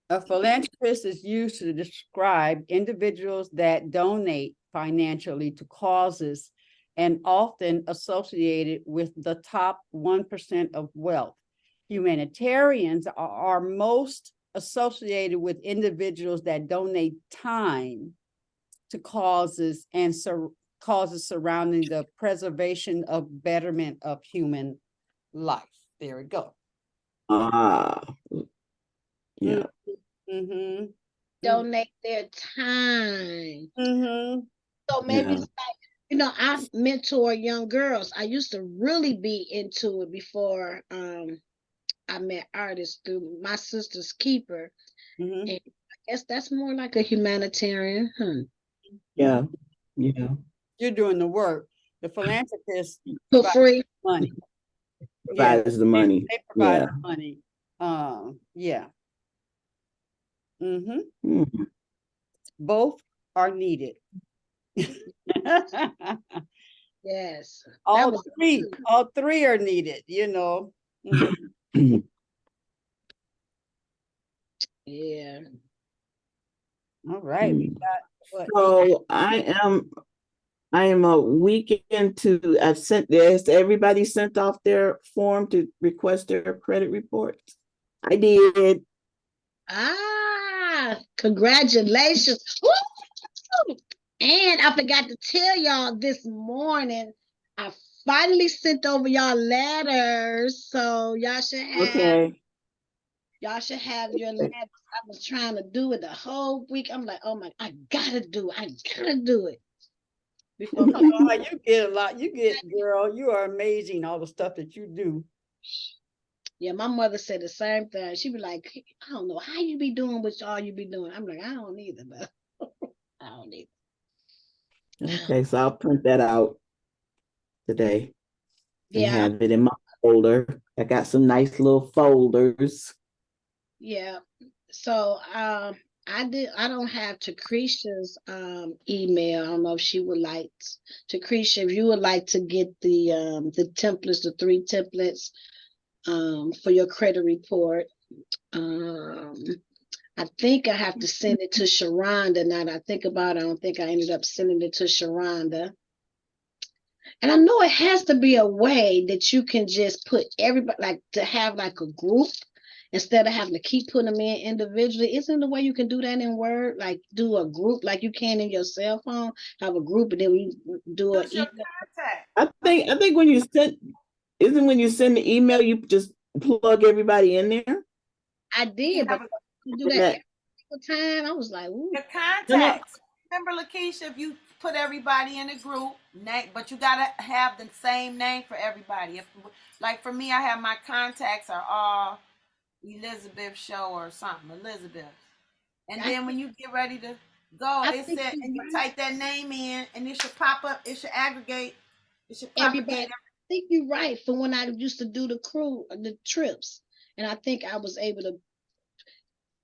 A philanthropist is used to describe individuals that donate financially to causes and often associated with the top 1% of wealth. Humanitarians are most associated with individuals that donate time to causes and causes surrounding the preservation of betterment of human life. There we go. Yeah. Mm-hmm. Donate their time. Mm-hmm. So maybe it's like, I mentor young girls. I used to really be into it before I met artists through my sister's keeper. Mm-hmm. And I guess that's more like a humanitarian. Yeah. Yeah. You're doing the work. The philanthropist For free. money. Provides the money. They provide the money. Yeah. Mm-hmm. Both are needed. Yes. All three are needed, Yeah. All right. We got what? So I am a week into, has everybody sent off their form to request their credit reports? I did. Congratulations. Woo! And I forgot to tell y'all this morning, I finally sent over y'all letters. So y'all should have your letters. I was trying to do it the whole week. I'm like, oh my, I gotta do it. Before I know how you get a lot. Girl, you are amazing, all the stuff that you do. Yeah, my mother said the same thing. She'd be like, I don't know how you be doing what all you be doing. I'm like, I don't either, but I don't either. Okay, so I'll print that out today and Yeah. have it in my folder. I got some nice little folders. Yeah. So I don't have Takrisha's email. I don't know if she would like Takrisha, if you would like to get the templates, the 3 templates for your credit report. I think I have to send it to Sharonda. Now that I think about it, I don't think I ended up sending it to Sharonda. And I know it has to be a way that you can just put everybody, like to have like a group instead of having to keep putting them in individually. Isn't the way you can do that in Word? Like do a group like you can in your cell phone, have a group and then we do an email. I think when you send the email, you just plug everybody in there. I did, but you do that every time. I was like, ooh. The contacts. Remember, Lakeisha, if you put everybody in a group, but you gotta have the same name for everybody. If, like for me, I have my contacts are all Elizabeth Show or something, Elizabeth. And I then when you get ready to go, I it think said, you're and you right. type that name in, and it should pop up. It should aggregate. It should Everybody, propagate. I think you're right. For when I used to do the trips, and I think I was able to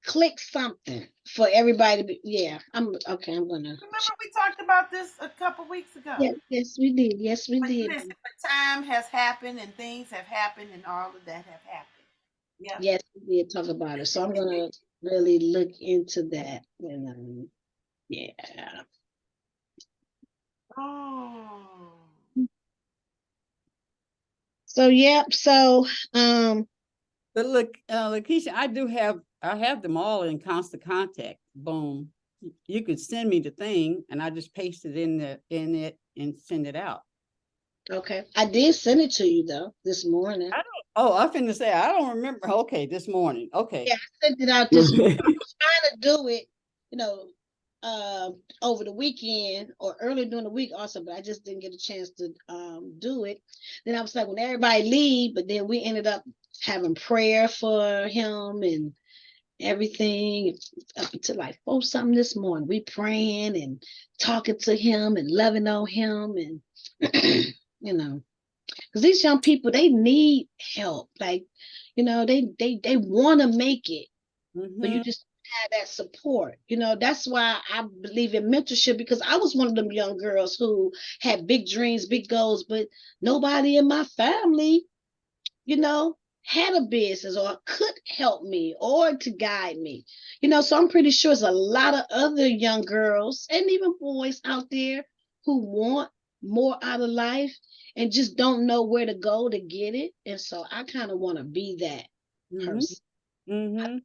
click something for everybody to be, yeah, I'm okay. I'm gonna, Remember we talked about this a couple weeks ago. yeah, yes, we did. Yes, we But did. listen, but time has happened and things have happened and all of that have happened. Yeah. Yes, we did talk about it. So I'm gonna really look into that. And yeah. Oh. So yeah. So But look, Lakeisha, I have them all in constant contact. Boom. You could send me the thing and I just paste it in it and send it out. okay, I did send it to you though this morning. Oh, I finna say I don't remember. Okay, this morning. Okay. Yeah, I sent it out this morning. I was trying to do it, you know, over the weekend or early during the week also, but I just didn't get a chance to do it. Then I was like, when everybody leave, but then we ended up having prayer for him and everything up until like 4 something this morning. We praying and talking to him and loving on him and you know, because these young people they need help. Like, you know, they want to make it, but you just have that support. You know, that's why I believe in mentorship because I was one of them young girls who had big dreams, big goals, but nobody in my family, you know, had a business or could help me or to guide me. You know, so I'm pretty sure there's a lot of other young girls and even boys out there who want more out of life and just don't know where to go to get it. And so I kind of want to be that person. Mm-hmm.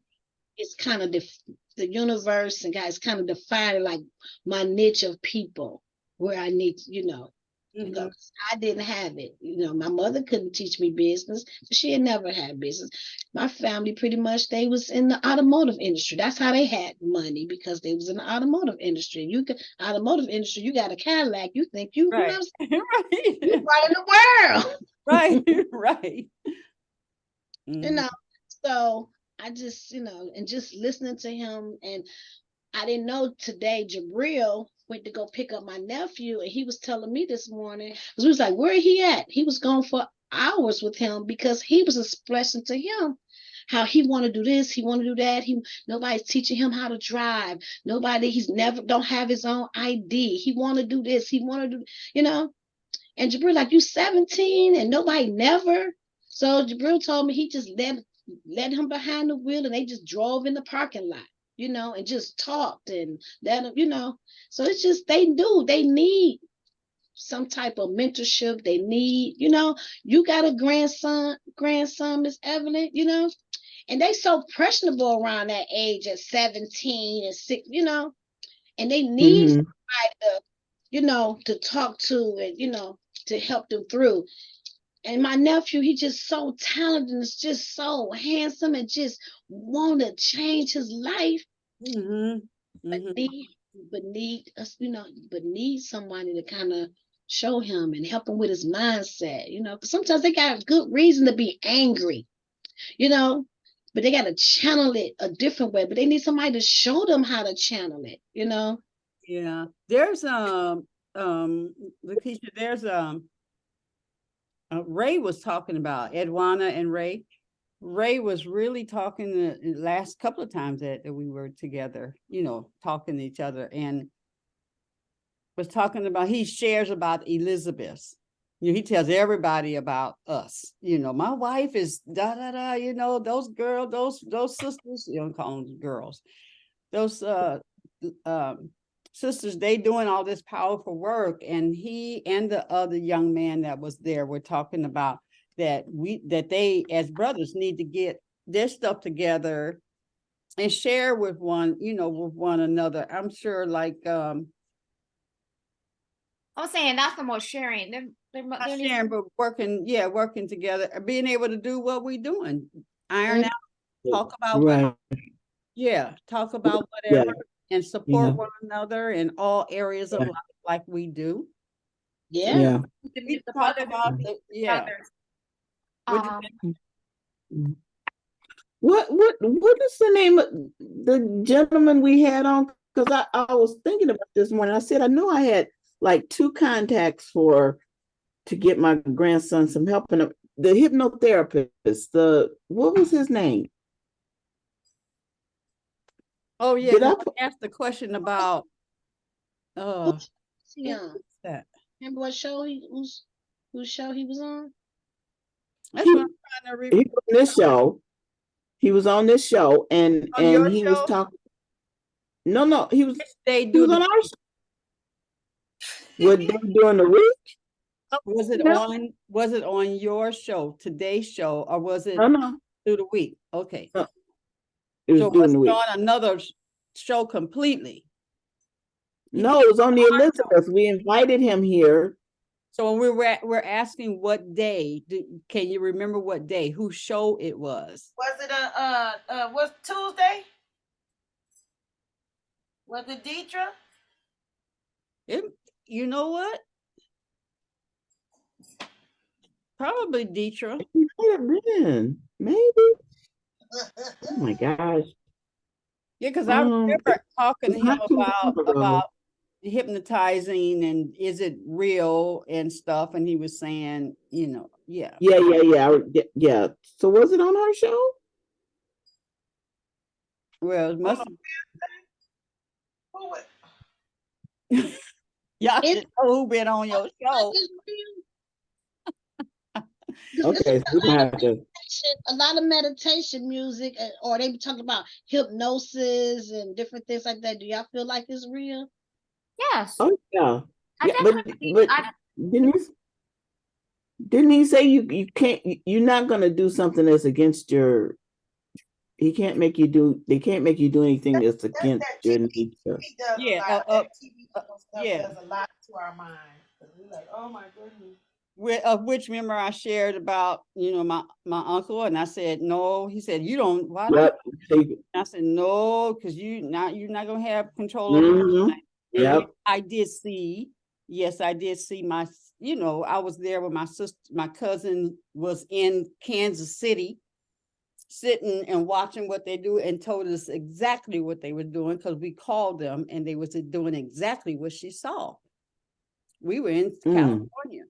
It's kind of the universe and guys kind of defining like my niche of people where I need, you know, to go. I didn't have it. You know, my mother couldn't teach me business. She had never had business. My family pretty much they was in the automotive industry. That's how they had money because they was in the automotive industry. You could automotive industry, you got a Cadillac, you think you know what I'm saying? Right. You running the world. Right. Right. You know, so I just, you know, and just listening to him and I didn't know today Jabril went to go pick up my nephew and he was telling me this morning because we was like, where he at? He was gone for hours with him because he was expressing to him how he want to do this, he want to do that. Nobody's teaching him how to drive. He's never don't have his own ID. He want to do this, he want to do, you know. And Jabril like, you 17 and nobody never. So Jabril told me he just led him behind the wheel and they just drove in the parking lot, you know, and just talked and that, you know. So it's just they need some type of mentorship. They need, you know, you got a grandson, Miss Evelyn, you know, and they so impressionable around that age at 17 and 6, you know, and they need somebody to, you know, to talk to and, you know, to help them through. And my nephew, he just so talented and is just so handsome and just want to change his life. But need us, you know, but need somebody to kind of show him and help him with his mindset, you know, because sometimes they got a good reason to be angry, you know, but they got to channel it a different way, but they need somebody to show them how to channel it, you know. Yeah. There's Lakeisha, there's Ray was talking about Edwana and Ray. Ray was really talking the last couple of times that we were together, you know, talking to each other and was talking about, he shares about Elizabeth. You know, he tells everybody about us. You know, my wife is da da da, you know, those girls, those sisters, you don't call them girls. Those sisters, they doing all this powerful work. And he and the other young man that was there were talking about that they as brothers need to get their stuff together and share with one, you know, with one another. I'm sure like I'm saying that's the most sharing. not sharing, but working together, being able to do what we're doing. Iron out, talk about talk about whatever and support one another in all areas of life. like we do. Yeah. Yeah. We talk about the, yeah. What'd you Um, say? What is the name of the gentleman we had on? Because I was thinking about this morning. I said I know I had like 2 contacts to get my grandson some help. And the hypnotherapist, what was his name? Oh yeah, Did I because I asked the question about Who's he who on? was that? Remember what show whose show he was on? That's he, what I'm trying to he was on this show. He was on this show and on your he was show. talking. No, They he do was on the our show. What day during the week? was it No, on your show, today's show, or was it no. through the week? Okay. No. It was So during was the it week. on another show completely? No, it was on the Elizabeth. We invited him here. So when we're asking what day, can you remember what day, whose show it was? Was it was Tuesday? Was it Deidre? You know what? Probably Deidre. It might have been, maybe. Oh my gosh. Yeah, because I remember talking to him Not too long ago. about hypnotizing and is it real and stuff, and he was saying, yeah. Yeah. So was it on her show? Well, it must. Who was- Y'all It's- should know who been on your show. Okay, so we're gonna have to. A lot of meditation music, or they be talking about hypnosis and different things like that. Do y'all feel like it's real? yes. Oh yeah. I Yeah, definitely, but didn't he say you can't, you're not gonna do something that's against your, they can't make you do anything that's against your nature. TV does Yeah, a lot. That TV stuff yeah. does a lot to our minds. We're like, oh my goodness. Of which remember I shared about my uncle, and I said no. He said you don't. Why don't? Yep. I said no, because you're not gonna have control over. Mhm. And Yep. I did see. Yes, I did see my. I was there when my sister, my cousin was in Kansas City, sitting and watching what they do, and told us exactly what they were doing because we called them and they was doing exactly what she saw. We were in California.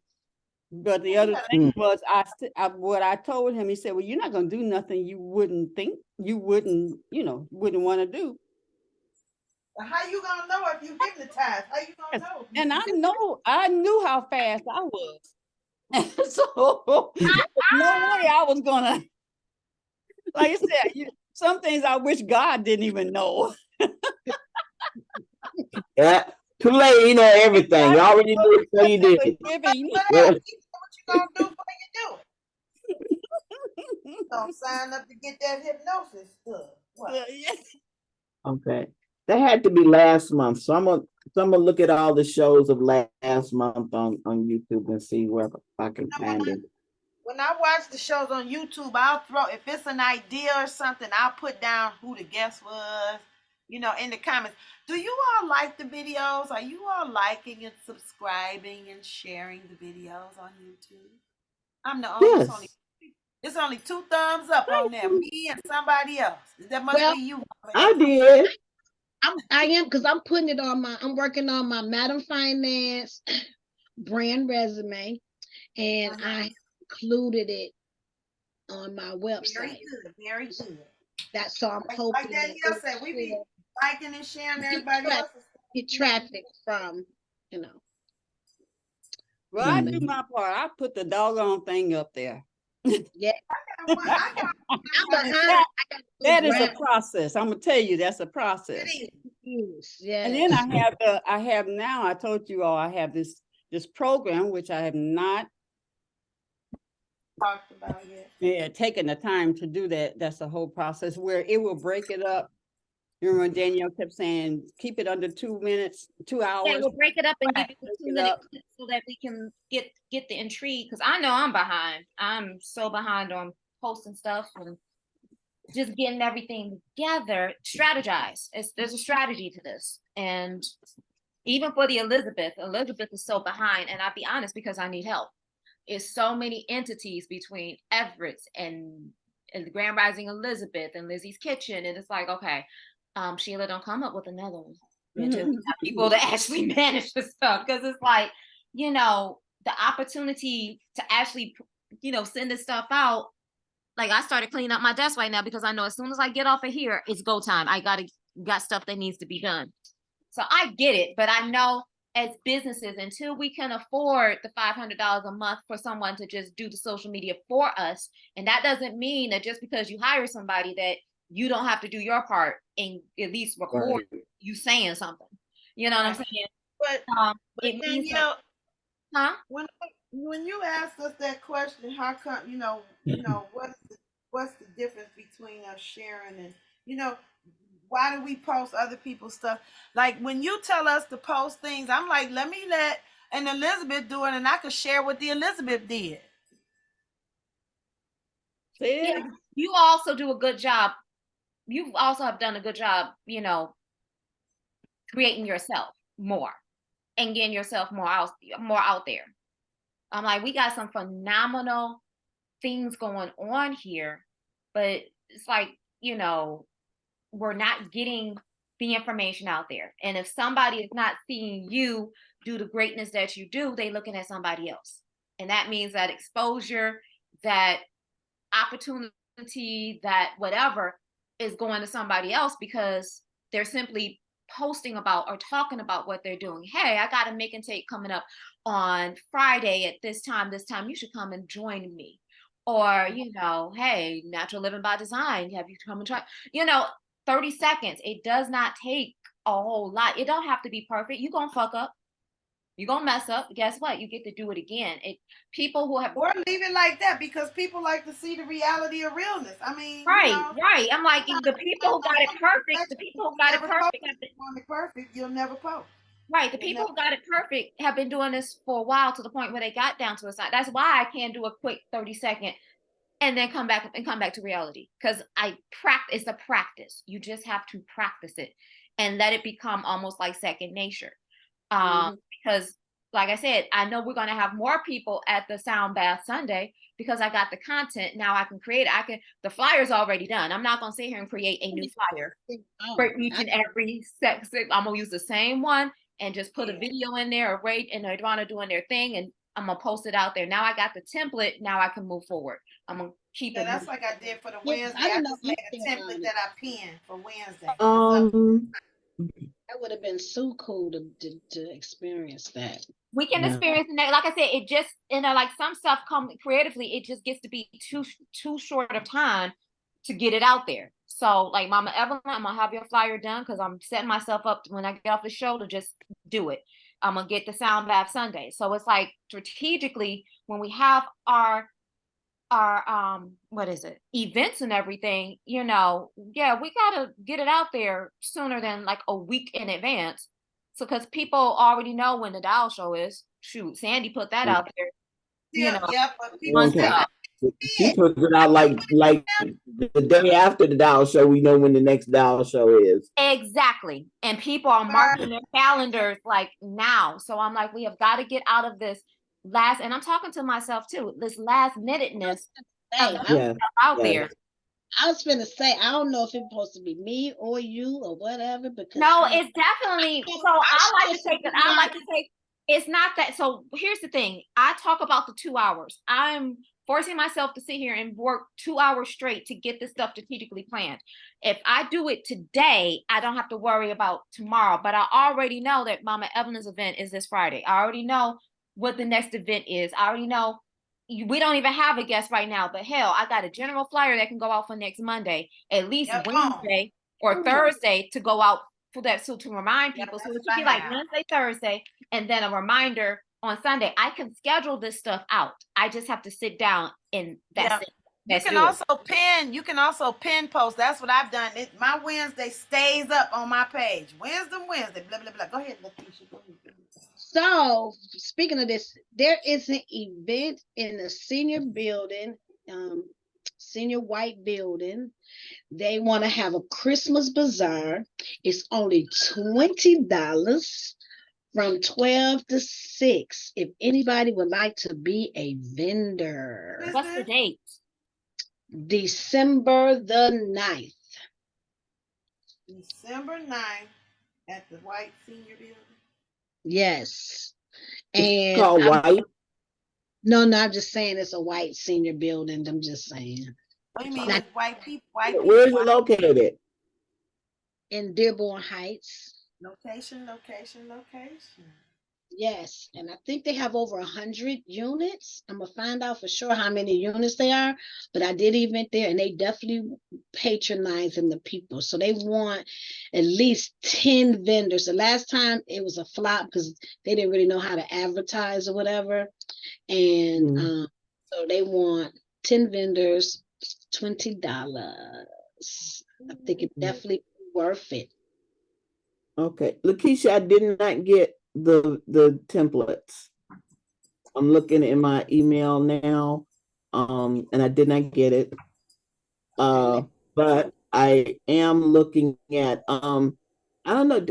But the other thing was, what I told him, he said, well, you're not going to do nothing you wouldn't think, you wouldn't want to do. How you going to know if you hypnotized? How you going to know? And I knew how fast I was. So no way I was going to, like I said, some things I wish God didn't even know. Yeah. Too late, you know everything. You already knew it before you did it. What you gonna do before you do it? Don't sign up to get that hypnosis stuff. What? Okay. That had to be last month. So I'm gonna look at all the shows of last month on YouTube and see where I can find it. When I watch the shows on YouTube, I'll if it's an idea or something, I'll put down who the guest was, in the comments. Do you all like the videos? Are you all liking and subscribing and sharing the videos on YouTube? I'm the only. Yes. It's only 2 thumbs up on there. Me and somebody else. That must be you. I did. I am, because I'm putting it on I'm working on my Madam Finance brand resume, and I included it on my website. Very good. Very good. That's so I'm hoping. Like Danielle said, we be liking and sharing everybody else's. Get traffic from, Well, I do my part. I put the doggone thing up there. Yeah. That is a process. I'm gonna tell you, that's a process. Yeah. And then I told you all I have this program which I have not talked about yet. Taken the time to do that. That's a whole process where it will break it up. You remember Danielle kept saying, keep it under 2 minutes, 2 hours. Yeah, we'll break it up and give you 2-minute clips so that we can get the intrigue. Because I know I'm behind. I'm so behind on posting stuff and just getting everything together. Strategize. There's a strategy to this, and Even for the Elizabeth is so behind, and I'll be honest, because I need help. It's so many entities between Everett's and the Grand Rising Elizabeth and Lizzie's Kitchen, and it's like, okay, Sheila, don't come up with another one until we have people to actually manage the stuff, because it's like, you know, the opportunity to actually, you know, send this stuff out. Like, I started cleaning up my desk right now because I know as soon as I get off of here, it's go time. I got stuff that needs to be done. So I get it, but I know as businesses, until we can afford the $500 a month for someone to just do the social media for us, and that doesn't mean that just because you hire somebody that you don't have to do your part and at least record you saying something. You know what I'm saying? But It means that, Danielle, huh? when you asked us that question, how come, what's the difference between us sharing and, why do we post other people's stuff? Like, when you tell us to post things, I'm like, let me let an Elizabeth do it, and I could share what the Elizabeth did. Yeah, you also do a good job. You also have done a good job, you know, creating yourself more and getting yourself more out there. I'm like, we got some phenomenal things going on here, but it's like, you know, we're not getting the information out there. And if somebody is not seeing you do the greatness that you do, they looking at somebody else. And that means that exposure, that opportunity, that whatever is going to somebody else because they're simply posting about or talking about what they're doing. Hey, I got a make and take coming up on Friday at this time. You should come and join me. Or, you know, hey, natural living by design. Have you come and try? You know, 30 seconds. It does not take a whole lot. It don't have to be perfect. You're going to fuck up. You're going to mess up. Guess what? You get to do it again. People who have. Or leave it like that, because people like to see the reality of realness. I mean, right. I'm like, the people who got it perfect, you'll never post. Right. The people who got it perfect have been doing this for a while, to the point where they got down to a side. That's why I can't do a quick 30-second and then come back to reality. Because it's a practice. You just have to practice it and let it become almost like second nature. Because like I said, I know we're going to have more people at the Sound Bath Sunday because I got the content. Now I can create the flyer's already done. I'm not going to sit here and create a new flyer for each and every section. I'm going to use the same one and just put a video in there, and Adwana doing their thing, and I'm going to post it out there. Now I got the template. Now I can move forward. I'm going to keep it. That's like I did for the Wednesday. I just made a template that I pinned for Wednesday. That would have been so cool to experience that. We can experience that. Like I said, it just, like some stuff come creatively, it just gets to be too short of time to get it out there. So like Mama Evelyn, I'm gonna have your flyer done because I'm setting myself up when I get off the show to just do it. I'm gonna get the Sound Bath Sunday. So it's like strategically, when we have our events and everything, we gotta get it out there sooner than like a week in advance. So because people already know when the Dial Show is. Shoot, Sandy put that out there. But people she puts it out like the day after the Dial Show. We know when the next Dial Show is. Exactly, and people are marking their calendars like now. So I'm like, we have got to get out of this and I'm talking to myself too, this last minuteness out there. I was gonna say, I don't know if it's supposed to be me or you or whatever, because no, it's definitely. So I like to take. It's not that. So here's the thing. I talk about the 2 hours. I'm forcing myself to sit here and work 2 hours straight to get this stuff strategically planned. If I do it today, I don't have to worry about tomorrow. But I already know that Mama Evelyn's event is this Friday. I already know what the next event is. I already know. We don't even have a guest right now, but hell, I got a general flyer that can go out for next Monday, at least Wednesday or Thursday to go out for that, so to remind people. So it should be like Wednesday, Thursday, and then a reminder on Sunday. I can schedule this stuff out. I just have to sit down and that's it. You can also pin post. That's what I've done. My Wednesday stays up on my page. Wednesday, blah, blah, blah. Go ahead, Lakeisha. Go ahead. So speaking of this, there is an event in the senior building, senior white building. They want to have a Christmas bazaar. It's only $20 from 12 to 6. If anybody would like to be a vendor. What's the date? December the 9th. December 9th at the White Senior Building. Yes. It's And called White. no, I'm just saying it's a white senior building. I'm just saying. What do you mean? Not It's white people. White people. Where is it white- located? in Dearborn Heights. Location. Yes, and I think they have over 100 units. I'm gonna find out for sure how many units they are, but I did event there and they definitely patronizing the people. So they want at least 10 vendors. The last time it was a flop because they didn't really know how to advertise or whatever. And so they want 10 vendors, $20. I think it definitely worth it. Okay, Lakeisha, I did not get the templates. I'm looking in my email now, and I did not get it. But I am looking at I don't know.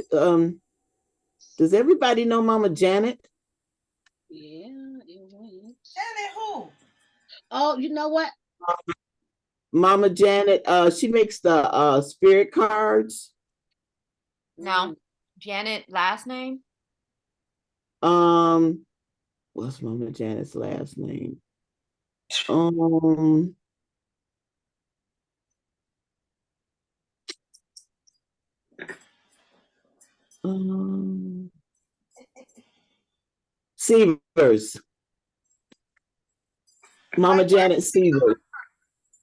Does everybody know Mama Janet? Yeah, it went. Janet who? Oh, you know what? Mama Janet, she makes the spirit cards. No. Janet, last name? What's Mama Janet's last name? Severs. Mama Janet Severs.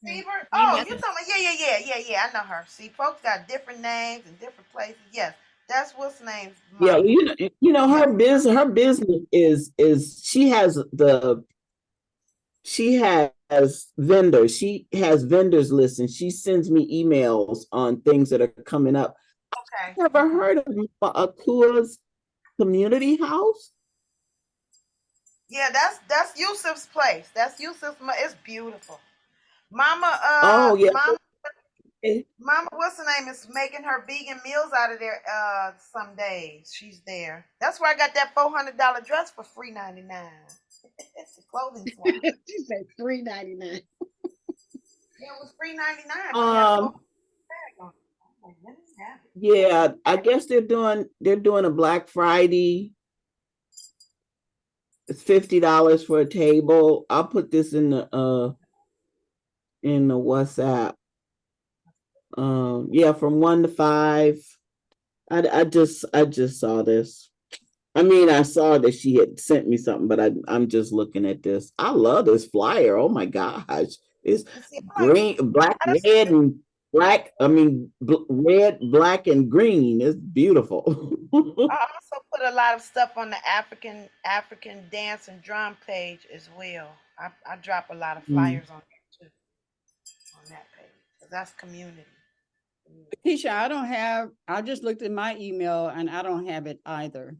Seaver? Oh, you talking about, yeah. I know her. See, folks got different names in different places. Yes, that's what's name's Yeah, mom. you know her business is she has vendors. She has vendors list and she sends me emails on things that are coming up. Okay. Ever heard of Akua's Community House? Yeah, that's Yusuf's place. That's Yusuf's. It's beautiful. Mama, Oh yeah. Mama, what's her name, is making her vegan meals out of there some days. She's there. That's where I got that $400 dress for $3.99. It's a clothing swap. She said $3.99. Yeah, it was $3.99. Yeah, I guess they're doing a Black Friday. It's $50 for a table. I'll put this in the WhatsApp. Yeah, from 1 to 5. I just saw this. I mean, I saw that she had sent me something, but I'm just looking at this. I love this flyer. Oh my gosh. It's green, black, red, and black. I mean, red, black, and green. It's beautiful. I also put a lot of stuff on the African dance and drum page as well. I drop a lot of flyers on there too. On that page. That's community. Keisha, I just looked at my email and I don't have it either.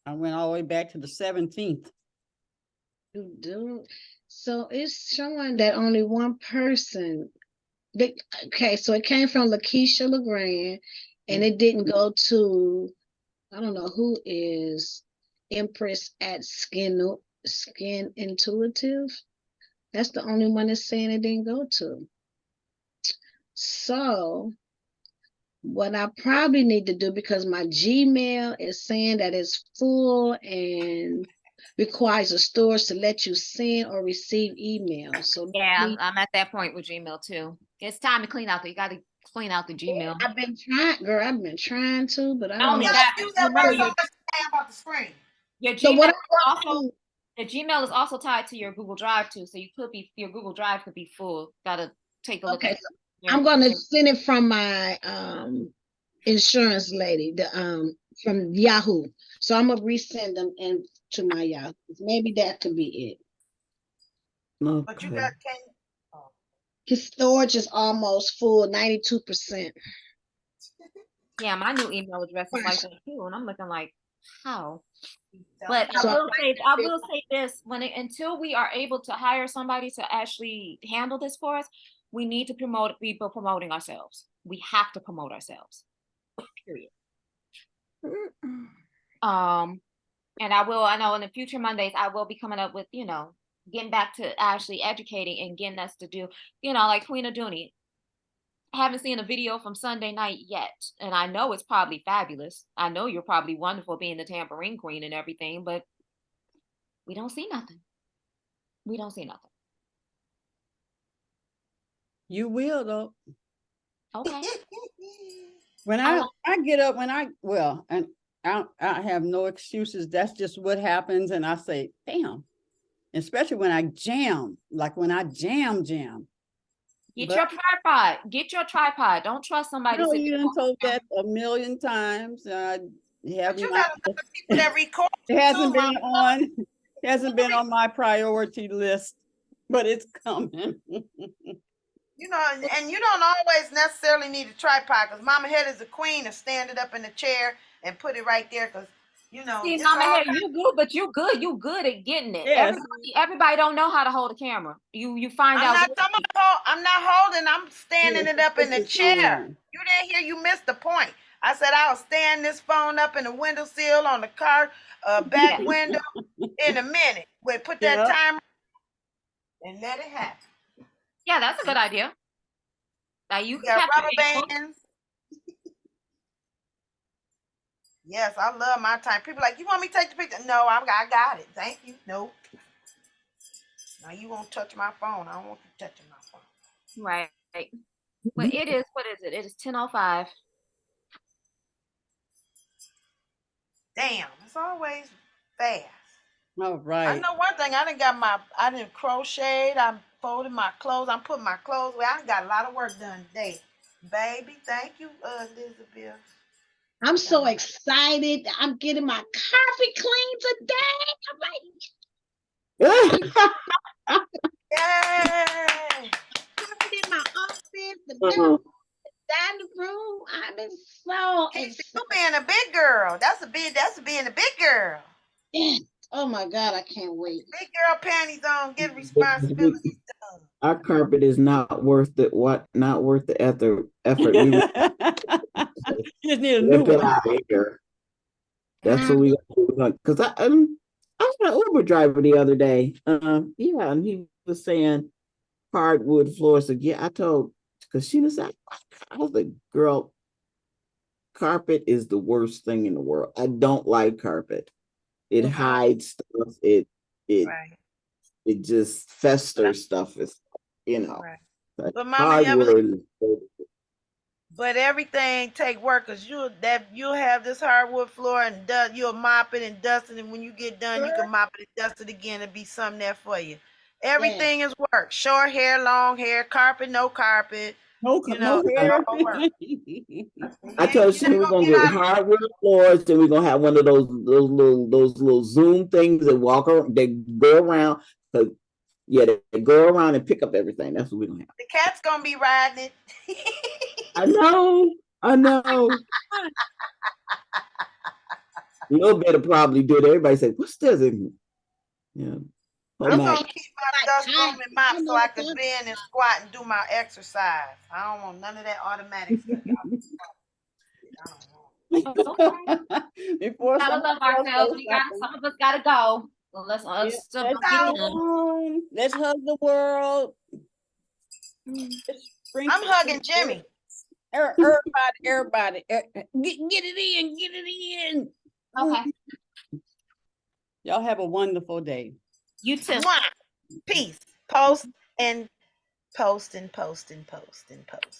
I went all the way back to the 17th. You do. So it's showing that only one person. Okay, so it came from Lakeisha LeGrand, and it didn't go to, I don't know who is Empress at Skin Intuitive. That's the only one that's saying it didn't go to. So what I probably need to do, because my Gmail is saying that it's full and requires a storage to let you send or receive emails. So yeah, I'm at that point with Gmail too. It's time to clean out. You got to clean out the Gmail. I've been trying, girl. I've been trying to, but I don't only know. that, remember about the screen. Your So Gmail what also, the Gmail is also tied to your Google Drive too. So your Google Drive could be full. Gotta take a look at it. I'm gonna send it from my insurance lady, from Yahoo. So I'm gonna resend them to my Yahoo. Maybe that could be it. Okay. But you got His storage is almost full, 92%. Yeah, my new email address is like that too, and I'm looking like, how? But I will say this: until we are able to hire somebody to actually handle this for us, we need to be promoting ourselves. We have to promote ourselves. Period. And I know in the future Mondays, I will be coming up with, getting back to actually educating and getting us to do, like Queen Aduni. I haven't seen a video from Sunday night yet. And I know it's probably fabulous. I know you're probably wonderful being the tambourine queen and everything, but we don't see nothing. We don't see nothing. You will though. Okay. When I get up, and I have no excuses. That's just what happens. And I say, damn, especially when I jam, like when I jam. Get But your tripod. Get your tripod. Don't trust somebody to no, sit you there. done told that a million times. But you Have got not. other people that record It hasn't been on my priority list, but it's coming. and you don't always necessarily need a tripod because Mama Head is a queen of stand it up in the chair and put it right there because See, it's Mama all Head, you good, but you good. You good at getting it. Yes. Everybody don't know how to hold a camera. You find I'm out. not talking about I'm not holding, I'm standing Yes, it up in the this is chair. on. You didn't hear, you missed the point. I said I'll stand this phone up in the windowsill on the car back Yeah. window in a minute. Wait, put that Yeah. timer and let it happen. Yeah, that's a good idea. Now you You got capture rubber people. bands. Yes, I love my time. People like, you want me to take the picture? No, I got it. Thank you. No. Now you won't touch my phone. I don't want you touching my phone. Right. Well, it is, what is it? It is 10:05. Damn, it's always fast. All right. I know one thing. I didn't crochet. I folded my clothes. I'm putting my clothes away. I got a lot of work done today. Baby, thank you, Elizabeth. I'm so excited. I'm getting my carpet clean today. I'm like, Yay! in my office, the dining room. I've been so Casey, excited. you being a big girl. That's being a big girl. Yes. Oh my God, I can't wait. Big girl panties on, get responsibilities done. Our carpet is not worth the effort. We You just need a new rip it one. out of here. That's what we got. Because I was an Uber driver the other day. And he was saying hardwood floors. So yeah, I told, because she was like, I was like, girl, carpet is the worst thing in the world. I don't like carpet. It hides stuff. It Right. it just festers stuff. It's Right. But Mama hardwood. Evelyn, but everything take work because you'll have this hardwood floor and you'll mop it and dust it, and when you get done, you can mop it and dust it again and be something there for you. Everything is work. Short hair, long hair, carpet, no carpet. No hair. All work. I told you we're gonna get hardwood floors, then we're gonna have one of those little Zoom things that walk around, they go around. They go around and pick up everything. That's what we're gonna have. The cat's gonna be riding it. I know. A little bit of probably do it. Everybody say, "What's this?" Yeah. I'm gonna keep my dust broom and mop so I can bend and squat and do my exercise. I don't want none of that automatic stuff. Before Gotta love ourselves. Some of us gotta go. Well, let's let's hug the world. I'm hugging Jimmy. Everybody, get it in. Okay. Y'all have a wonderful day. You too. Peace. Post and post and post and post and post.